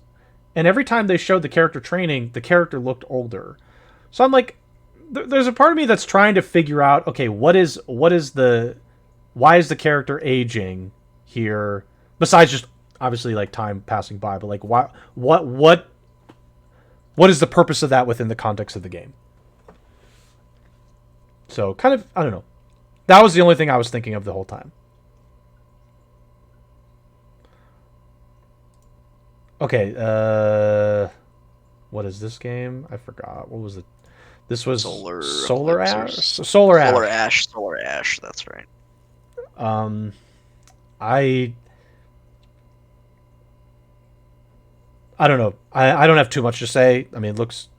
and every time they showed the character training, the character looked older. So I'm like, there's a part of me that's trying to figure out, okay, why is the character aging here? Besides just obviously like time passing by, but like what is the purpose of that within the context of the game? So kind of, I don't know. That was the only thing I was thinking of the whole time. Okay, what is this game? I forgot. What was it? This was Solar Solar Eclipse or Ash. Solar Ash. Solar Ash. That's right. I don't know. I don't have too much to say. I mean, it looks.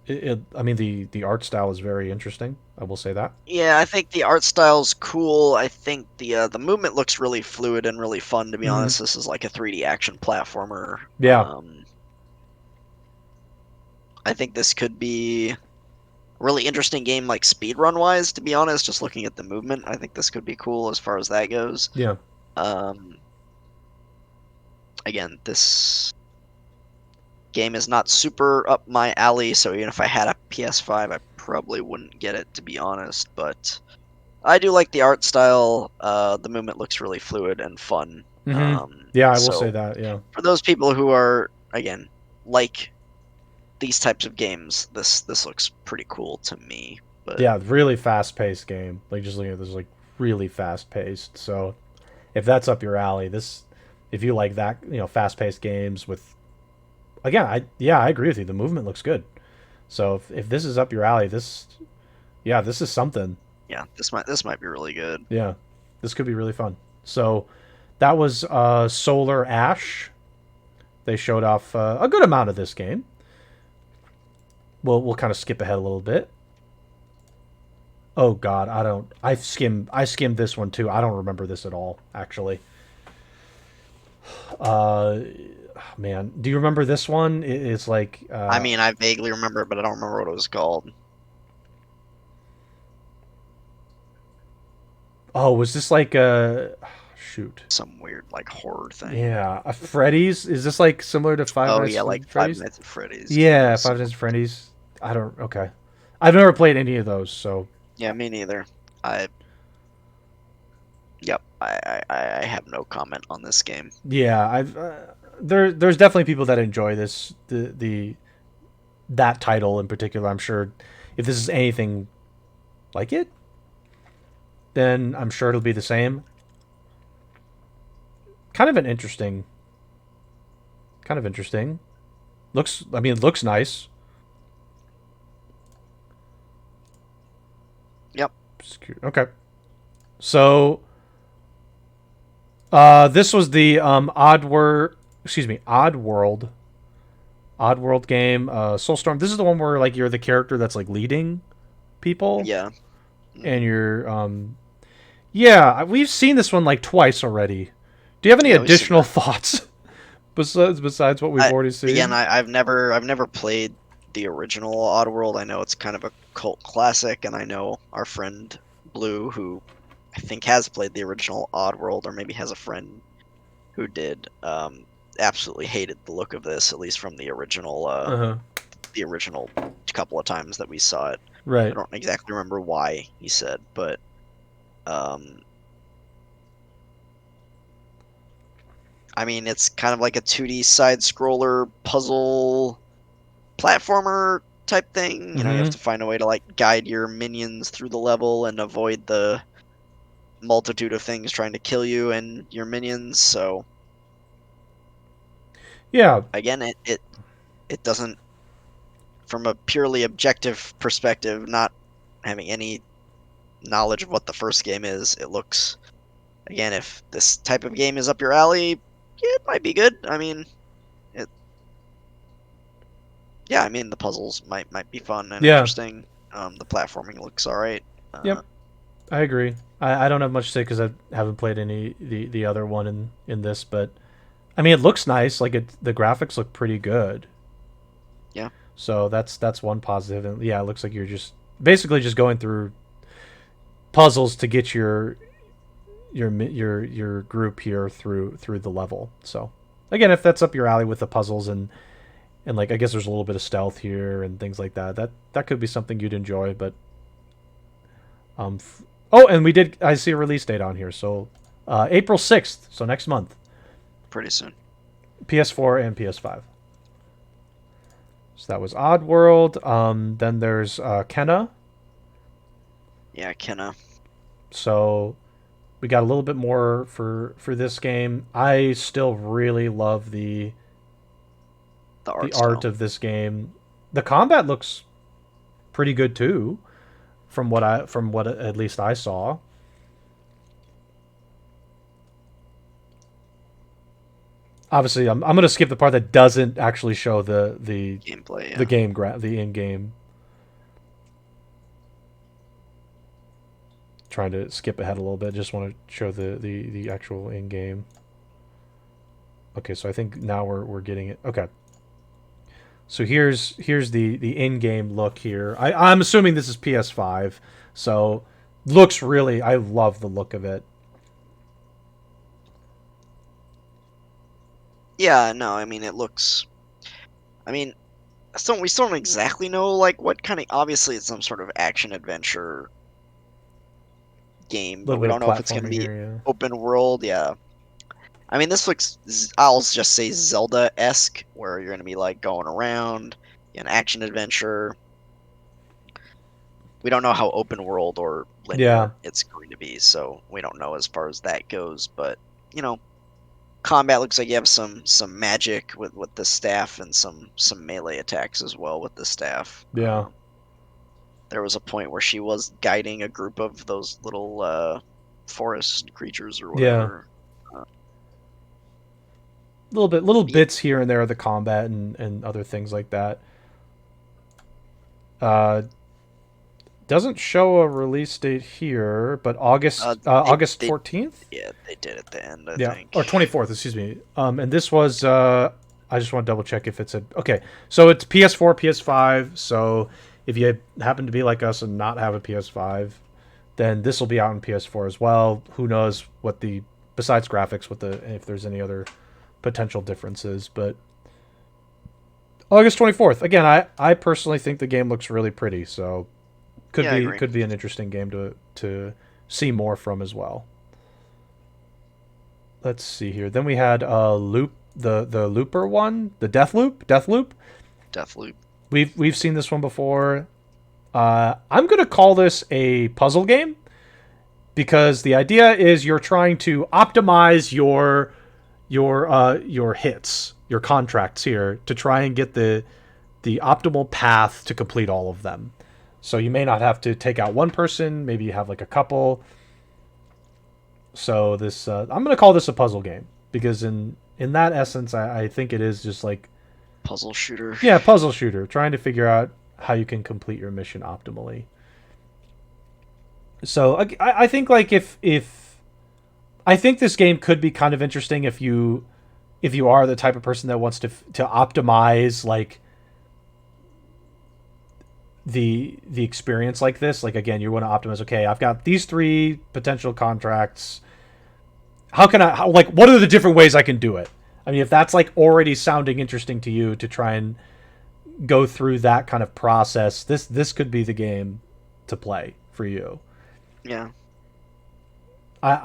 I mean, the art style is very interesting. I will say that. Yeah, I think the art style's cool. I think the movement looks really fluid and really fun. To be honest, this is like a 3D action platformer. Yeah. I think this could be a really interesting game, like speedrun wise. To be honest, just looking at the movement, I think this could be cool as far as that goes. Yeah. Again, this game is not super up my alley, so even if I had a PS5, I probably wouldn't get it, to be honest. But I do like the art style. The movement looks really fluid and fun. Yeah, I will say that. Yeah. For those people who are, again, like these types of games, this looks pretty cool to me. But yeah, really fast paced game. Like just looking at this, like really fast paced. So if that's up your alley, if you like that, fast paced games with, again, I agree with you. The movement looks good. So if this is up your alley, this is something. Yeah, this might be really good. Yeah, this could be really fun. So that was Solar Ash. They showed off a good amount of this game. We'll kind of skip ahead a little bit. Oh God, I skimmed this one too. I don't remember this at all, actually. Man, do you remember this one? It's like I mean, I vaguely remember it, but I don't remember what it was called. oh, was this like shoot? Some weird like horror thing. Yeah, a Freddy's. Is this like similar to Five Oh Nights yeah, at like Freddy's? Five Nights at Freddy's. Yeah, Five Nights at Freddy's. I don't. Okay, I've never played any of those, so. Yeah, me neither. Yep, I have no comment on this game. Yeah, I've there's definitely people that enjoy this that title in particular. I'm sure if this is anything like it, then I'm sure it'll be the same. Kind of interesting. It looks nice. Yep. Okay. So this was the Oddworld game, Soulstorm. This is the one where like you're the character that's like leading people. Yeah. And you're yeah, we've seen this one like twice already. Do you have any additional thoughts besides what we've already seen? Again, I've never played the original Oddworld. I know it's kind of a cult classic, and I know our friend Blue, who I think has played the original Oddworld, or maybe has a friend who did, absolutely hated the look of this, at least from the original couple of times that we saw it. Right. I don't exactly remember why he said, but I mean, it's kind of like a 2D side-scroller puzzle platformer type thing. You know, you have to find a way to like guide your minions through the level and avoid the multitude of things trying to kill you and your minions. So yeah, again, it doesn't, from a purely objective perspective, not having any knowledge of what the first game is, it looks, again, if this type of game is up your alley, yeah, it might be good. I mean, the puzzles might be fun and interesting. The platforming looks all right. Yep, I agree. I don't have much to say because I haven't played any the other one in this, but I mean, it looks nice. Like the graphics look pretty good. Yeah. So that's one positive, and yeah, it looks like you're just basically just going through puzzles to get your group here through the level. So again, if that's up your alley with the puzzles and like I guess there's a little bit of stealth here and things like that could be something you'd enjoy. But and I see a release date on here, so April 6th, so next month, pretty soon. PS4 and PS5. So that was Oddworld. Then there's Kenna. Yeah, Kenna. So we got a little bit more for this game. I still really love the art of this game. The combat looks pretty good too, from what at least I saw. Obviously, I'm going to skip the part that doesn't actually show the Gameplay. Yeah. the in-game. Trying to skip ahead a little bit. Just want to show the actual in-game. Okay, so I think now we're getting it. Okay. So here's the in-game look here. I'm assuming this is PS5. So looks really, I love the look of it. Yeah, no, I mean, it looks... I mean, we still don't exactly know, like, what kind of... Obviously, it's some sort of action-adventure game, but we don't know if it's going to be open world, yeah. I mean, this looks, I'll just say Zelda-esque, where you're going to be, like, going around, an action-adventure. We don't know how open world or linear it's going to be, so we don't know as far as that goes, but, you know, combat looks like you have some magic with the staff and some melee attacks as well with the staff. Yeah. There was a point where she was guiding a group of those little forest creatures or whatever. Yeah. Little bits here and there of the combat and other things like that. Doesn't show a release date here, but August 14th? Yeah, they did at the end, I think. Or 24th, excuse me. And this was I just want to double check if it's okay. So it's PS4, PS5, so if you happen to be like us and not have a PS5, then this will be out on PS4 as well. Who knows what besides graphics, if there's any other potential differences, but August 24th. Again, I personally think the game looks really pretty, so could be an interesting game to see more from as well. Let's see here. Then we had Loop, the Looper one, the Deathloop. We've seen this one before. I'm gonna call this a puzzle game because the idea is you're trying to optimize your hits, your contracts here to try and get the optimal path to complete all of them. So you may not have to take out one person, maybe you have like a couple. So this I'm going to call this a puzzle game because in that essence I think it is just like puzzle shooter. Yeah, puzzle shooter, trying to figure out how you can complete your mission optimally. So I think like if I think this game could be kind of interesting if you are the type of person that wants to optimize like the experience like this. Like again, you want to optimize. Okay, I've got these 3 potential contracts. What are the different ways I can do it? I mean, if that's like already sounding interesting to you to try and go through that kind of process, this could be the game to play for you. Yeah.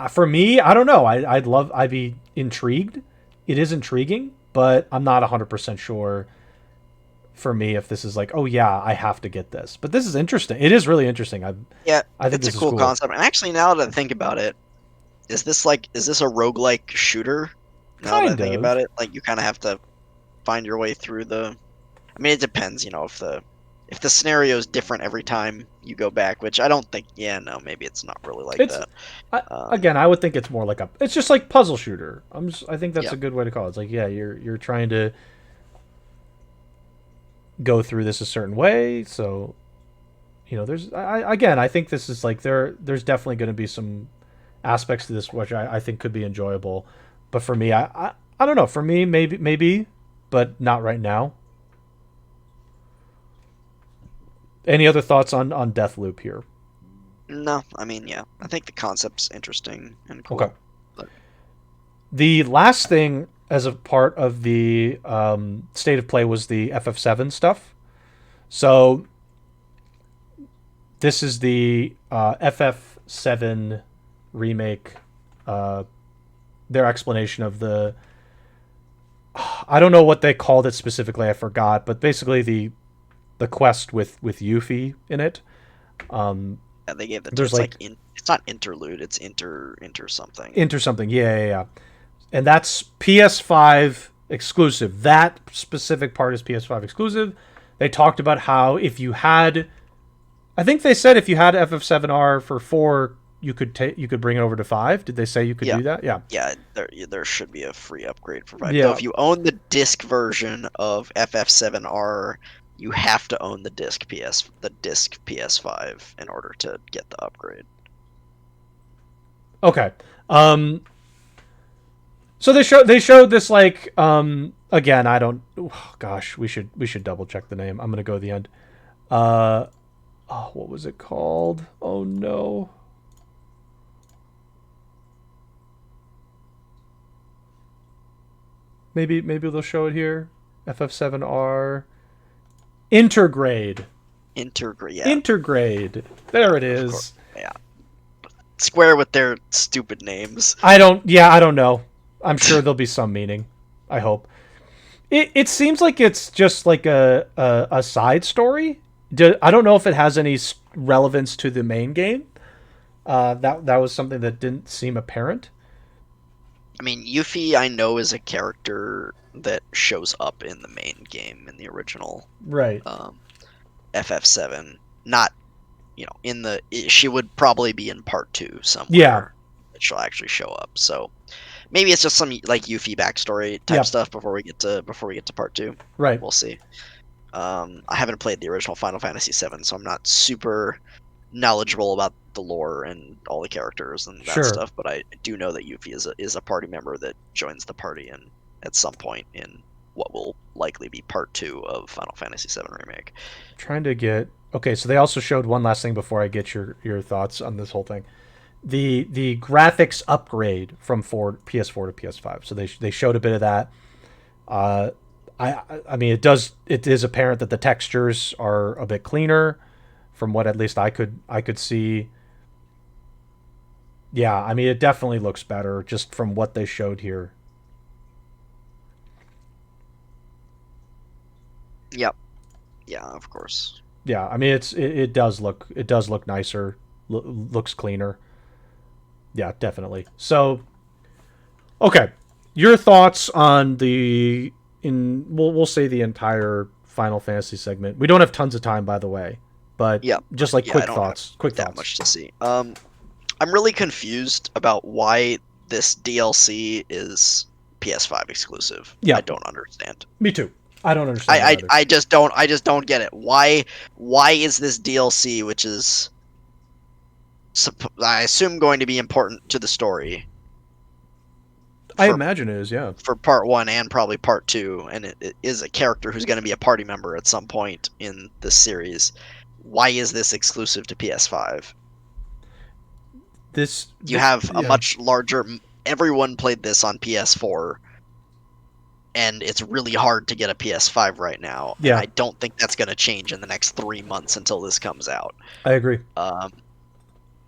For me, I don't know. I'd be intrigued. It is intriguing, but I'm not 100% sure for me if this is like, oh yeah, I have to get this. But this is interesting. It is really interesting. I think it's a cool concept. And actually, now that I think about it, is this a roguelike shooter? Now that I think about it, like you kind of have to find your way through the. I mean, it depends, you know, if the scenario is different every time you go back, which I don't think. Yeah, no, maybe it's not really like that. Again, I would think it's more like it's just like puzzle shooter. I think that's a good way to call it. It's like, yeah, you're trying to go through this a certain way, so you know, I think this is like there's definitely going to be some aspects to this which I think could be enjoyable, but for me, I don't know. For me, maybe, but not right now. Any other thoughts on Deathloop here? No, I mean, yeah, I think the concept's interesting and cool. Okay. But... The last thing as a part of the state of play was the FF7 stuff. So this is the FF7 remake, their explanation of the... I don't know what they called it specifically, I forgot, but basically the quest with Yuffie in it. Yeah, they gave the term, it's not interlude, it's inter something. Inter something, yeah. And that's PS5 exclusive. That specific part is PS5 exclusive. They talked about how if you had I think they said if you had FF7R for 4, you could bring it over to 5. Did they say you could do that? Yeah. Yeah, there should be a free upgrade for 5. Yeah. Though if you own the disc version of FF7R, you have to own the disc PS5 in order to get the upgrade. Okay. So they showed this like again, I don't gosh, we should double check the name. I'm going to go to the end. What was it called? Oh no. Maybe they'll show it here. FF7R Intergrade. Intergrade. Yeah. Intergrade. There it is. Of course. Yeah. Square with their stupid names. I don't know. I'm sure there'll be some meaning. I hope. It seems like it's just like a side story. I don't know if it has any relevance to the main game. That was something that didn't seem apparent. I mean, Yuffie, I know, is a character that shows up in the main game in the original, right? FF7. Not, she would probably be in part 2 somewhere. Yeah, that she'll actually show up. So maybe it's just some like Yuffie backstory type stuff before we get to part 2. Right. We'll see. I haven't played the original Final Fantasy VII, so I'm not super knowledgeable about the lore and all the characters and that stuff, but I do know that Yuffie is a party member that joins the party and at some point in what will likely be part 2 of Final Fantasy VII Remake. Trying to get so they also showed one last thing before I get your thoughts on this whole thing. The graphics upgrade from PS4 to PS5. So they showed a bit of that. I mean it is apparent that the textures are a bit cleaner from what at least I could see. Yeah, I mean, it definitely looks better just from what they showed here. Yep. Yeah, of course. Yeah, I mean, it does look nicer, looks cleaner. Yeah, definitely. So, okay, your thoughts on we'll say the entire Final Fantasy segment. We don't have tons of time, by the way, but just like quick thoughts. Quick that thoughts. Much to see. I'm really confused about why this DLC is PS5 exclusive. Yeah. I don't understand. Me too. I don't understand. I just don't get it. Why is this DLC, which is I assume going to be important to the story? I imagine it is, yeah. For part 1 and probably part 2, and it is a character who's going to be a party member at some point in this series. Why is this exclusive to PS5? You have a much larger. Everyone played this on PS4, and it's really hard to get a PS5 right now. Yeah, and I don't think that's going to change in the next 3 months until this comes out. I agree.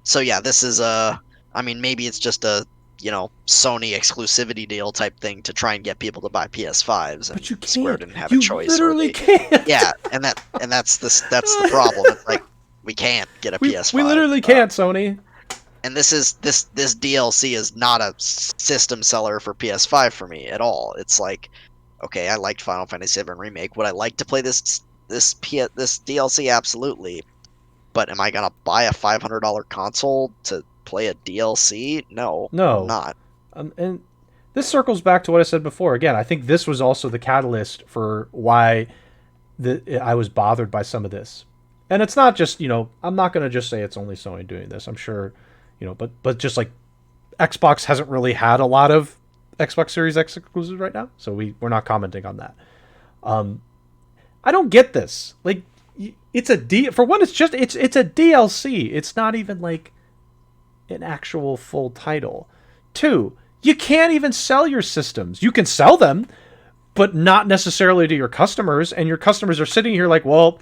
So yeah, this is I mean, maybe it's just a Sony exclusivity deal type thing to try and get people to buy PS5s, and but you can't. Square didn't have a choice. You literally can't. Yeah, and that's the problem. It's like we can't get a PS5. We literally can't, Sony. And this DLC is not a system seller for PS5 for me at all. It's like, okay, I liked Final Fantasy VII Remake. Would I like to play this DLC? Absolutely. But am I gonna buy a $500 console to play a DLC? No, I'm not. And this circles back to what I said before. Again, I think this was also the catalyst for why I was bothered by some of this. And it's not just, I'm not going to just say it's only Sony doing this. I'm sure, but just like Xbox hasn't really had a lot of Xbox Series X exclusives right now. So we're not commenting on that. I don't get this. Like, it's for one, it's a DLC. It's not even like an actual full title. 2, you can't even sell your systems. You can sell them, but not necessarily to your customers. And your customers are sitting here like, well,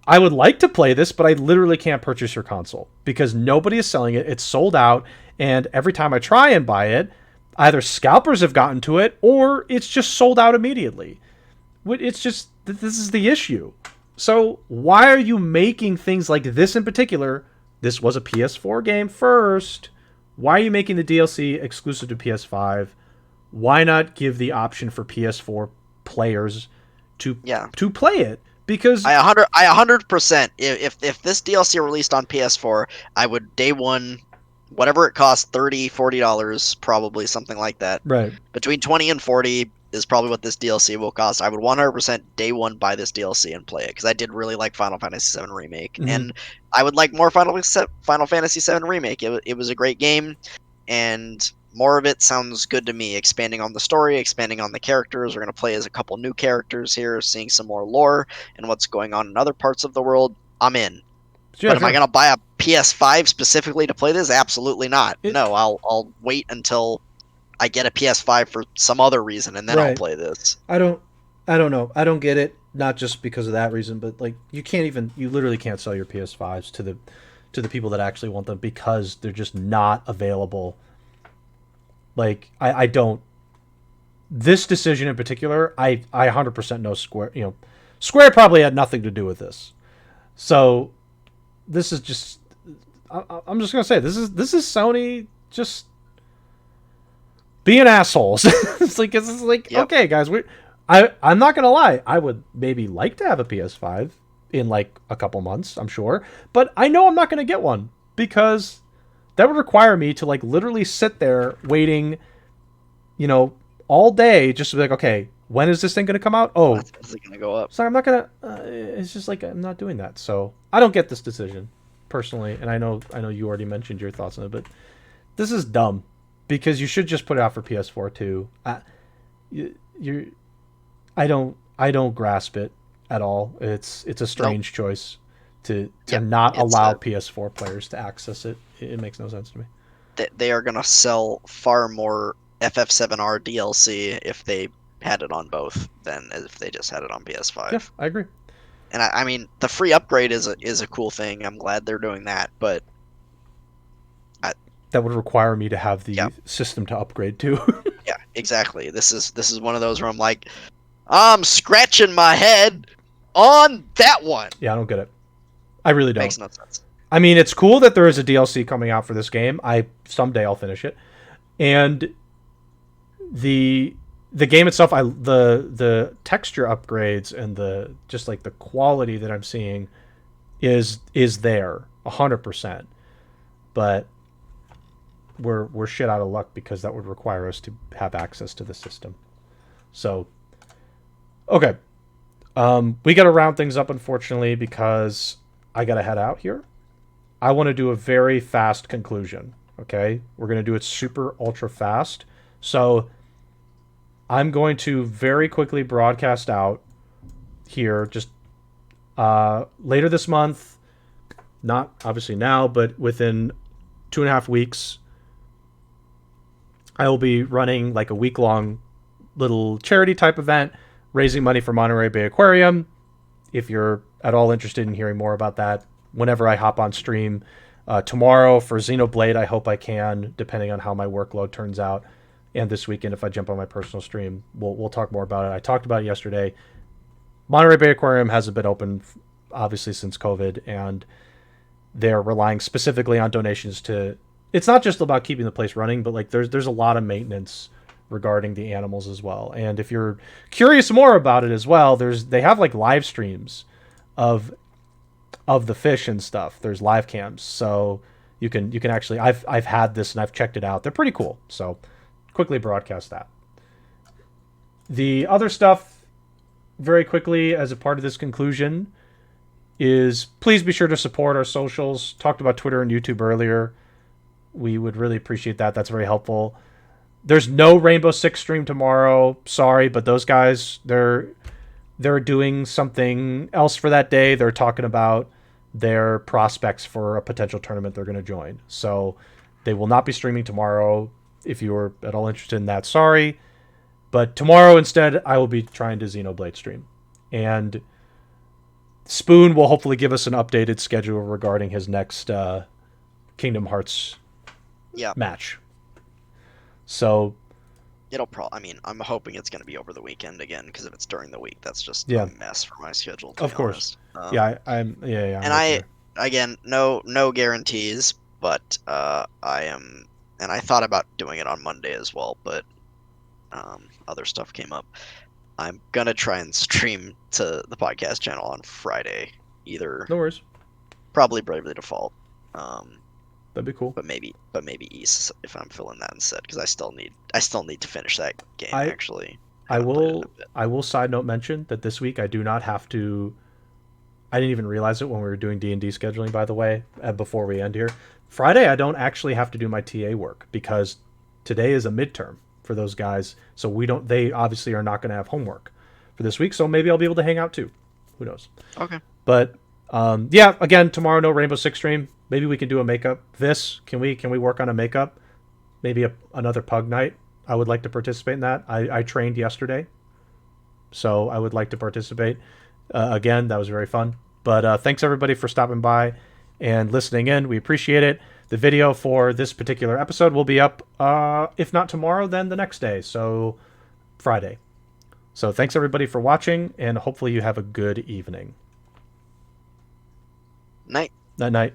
I would like to play this, but I literally can't purchase your console because nobody is selling it. It's sold out. And every time I try and buy it, either scalpers have gotten to it or it's just sold out immediately. It's just, this is the issue. So why are you making things like this in particular? This was a PS4 game first. Why are you making the DLC exclusive to PS5? Why not give the option for PS4 players to play it? because I 100%. If this DLC released on PS4, I would day one, whatever it costs, $30-$40, probably something like that. right. Between 20 and 40 is probably what this DLC will cost. I would 100% day one buy this DLC and play it because I did really like Final Fantasy VII Remake, Mhm. and I would like more Final Fantasy VII Remake. It was a great game, and more of it sounds good to me. Expanding on the story, expanding on the characters. We're gonna play as a couple new characters here, seeing some more lore and what's going on in other parts of the world. I'm in. Yeah, But am I sure. gonna buy a PS5 specifically to play this? Absolutely not. It- No, I'll wait until I get a PS5 for some other reason, and then I'll Right. play this. I don't know. I don't get it. Not just because of that reason, but like you literally can't sell your PS5s to the people that actually want them because they're just not available. Like I don't. This decision in particular, I 100% know Square. Square probably had nothing to do with this. So this is just. I'm just gonna say this is Sony just being assholes. it's like Yep. okay, guys, I'm not gonna lie. I would maybe like to have a PS5 in like a couple months. I'm sure, but I know I'm not gonna get one because that would require me to like literally sit there waiting, all day just to be like, okay, when is this thing gonna come out? Oh, That's gonna go up. sorry, I'm not gonna. It's just like I'm not doing that. So I don't get this decision personally, and I know you already mentioned your thoughts on it, but this is dumb because you should just put it out for PS4 too. I don't grasp it at all. It's a strange choice to Yep, not it's allow a- PS4 players to access it. It makes no sense to me. They are gonna sell far more FF7R DLC if they had it on both than if they just had it on PS5. Yeah, I agree. And I mean, the free upgrade is a cool thing. I'm glad they're doing that, but That would require me to have the Yeah. system to upgrade to. yeah, exactly. This is one of those where I'm like, I'm scratching my head on that one. Yeah, I don't get it. I really don't. Makes no sense. I mean, it's cool that there is a DLC coming out for this game. Someday I'll finish it, and the game itself, the texture upgrades and the just like the quality that I'm seeing is there 100%. But we're shit out of luck because that would require us to have access to the system. So, okay, we got to round things up unfortunately because I got to head out here. I want to do a very fast conclusion. Okay, we're going to do it super ultra fast. So I'm going to very quickly broadcast out here just later this month, not obviously now, but within 2.5 weeks, I will be running like a week-long little charity type event, raising money for Monterey Bay Aquarium. If you're at all interested in hearing more about that, whenever I hop on stream tomorrow for Xenoblade, I hope I can, depending on how my workload turns out. And this weekend, if I jump on my personal stream, we'll talk more about it. I talked about it yesterday. Monterey Bay Aquarium hasn't been open, obviously, since COVID, and they're relying specifically on donations to. It's not just about keeping the place running, but like there's a lot of maintenance regarding the animals as well. And if you're curious more about it as well, they have like live streams of the fish and stuff. There's live cams, so you can actually. I've had this and I've checked it out. They're pretty cool. So quickly broadcast that. The other stuff, very quickly as a part of this conclusion, is please be sure to support our socials. Talked about Twitter and YouTube earlier. We would really appreciate that. That's very helpful. There's no Rainbow Six stream tomorrow. Sorry, but those guys, they're doing something else for that day. They're talking about their prospects for a potential tournament they're going to join. So they will not be streaming tomorrow. If you were at all interested in that, sorry. But tomorrow instead, I will be trying to Xenoblade stream. And Spoon will hopefully give us an updated schedule regarding his next Kingdom Hearts match. So I mean, I'm hoping it's going to be over the weekend again, because if it's during the week, that's just Yeah. a mess for my schedule. To Of be course. honest. Yeah, I'm And I, again, no guarantees, but I am, and I thought about doing it on Monday as well, but other stuff came up. I'm gonna try and stream to the podcast channel on Friday. Either No worries. probably Bravely Default, That'd be cool. but maybe East if I'm filling that instead, because I still need to finish that game. I Actually, haven't played it in a bit. I will side note mention that this week I do not have to. I didn't even realize it when we were doing D&D scheduling, by the way, before we end here. Friday, I don't actually have to do my TA work because today is a midterm for those guys. So they obviously are not going to have homework for this week. So maybe I'll be able to hang out too. Who knows? Okay. But yeah, again, tomorrow, no Rainbow Six stream. Maybe we can do a makeup. Can we work on a makeup? Maybe another pug night. I would like to participate in that. I trained yesterday, so I would like to participate. Again, that was very fun. But thanks everybody for stopping by and listening in. We appreciate it. The video for this particular episode will be up, if not tomorrow, then the next day. So Friday. So thanks everybody for watching, and hopefully you have a good evening. Night. Night night.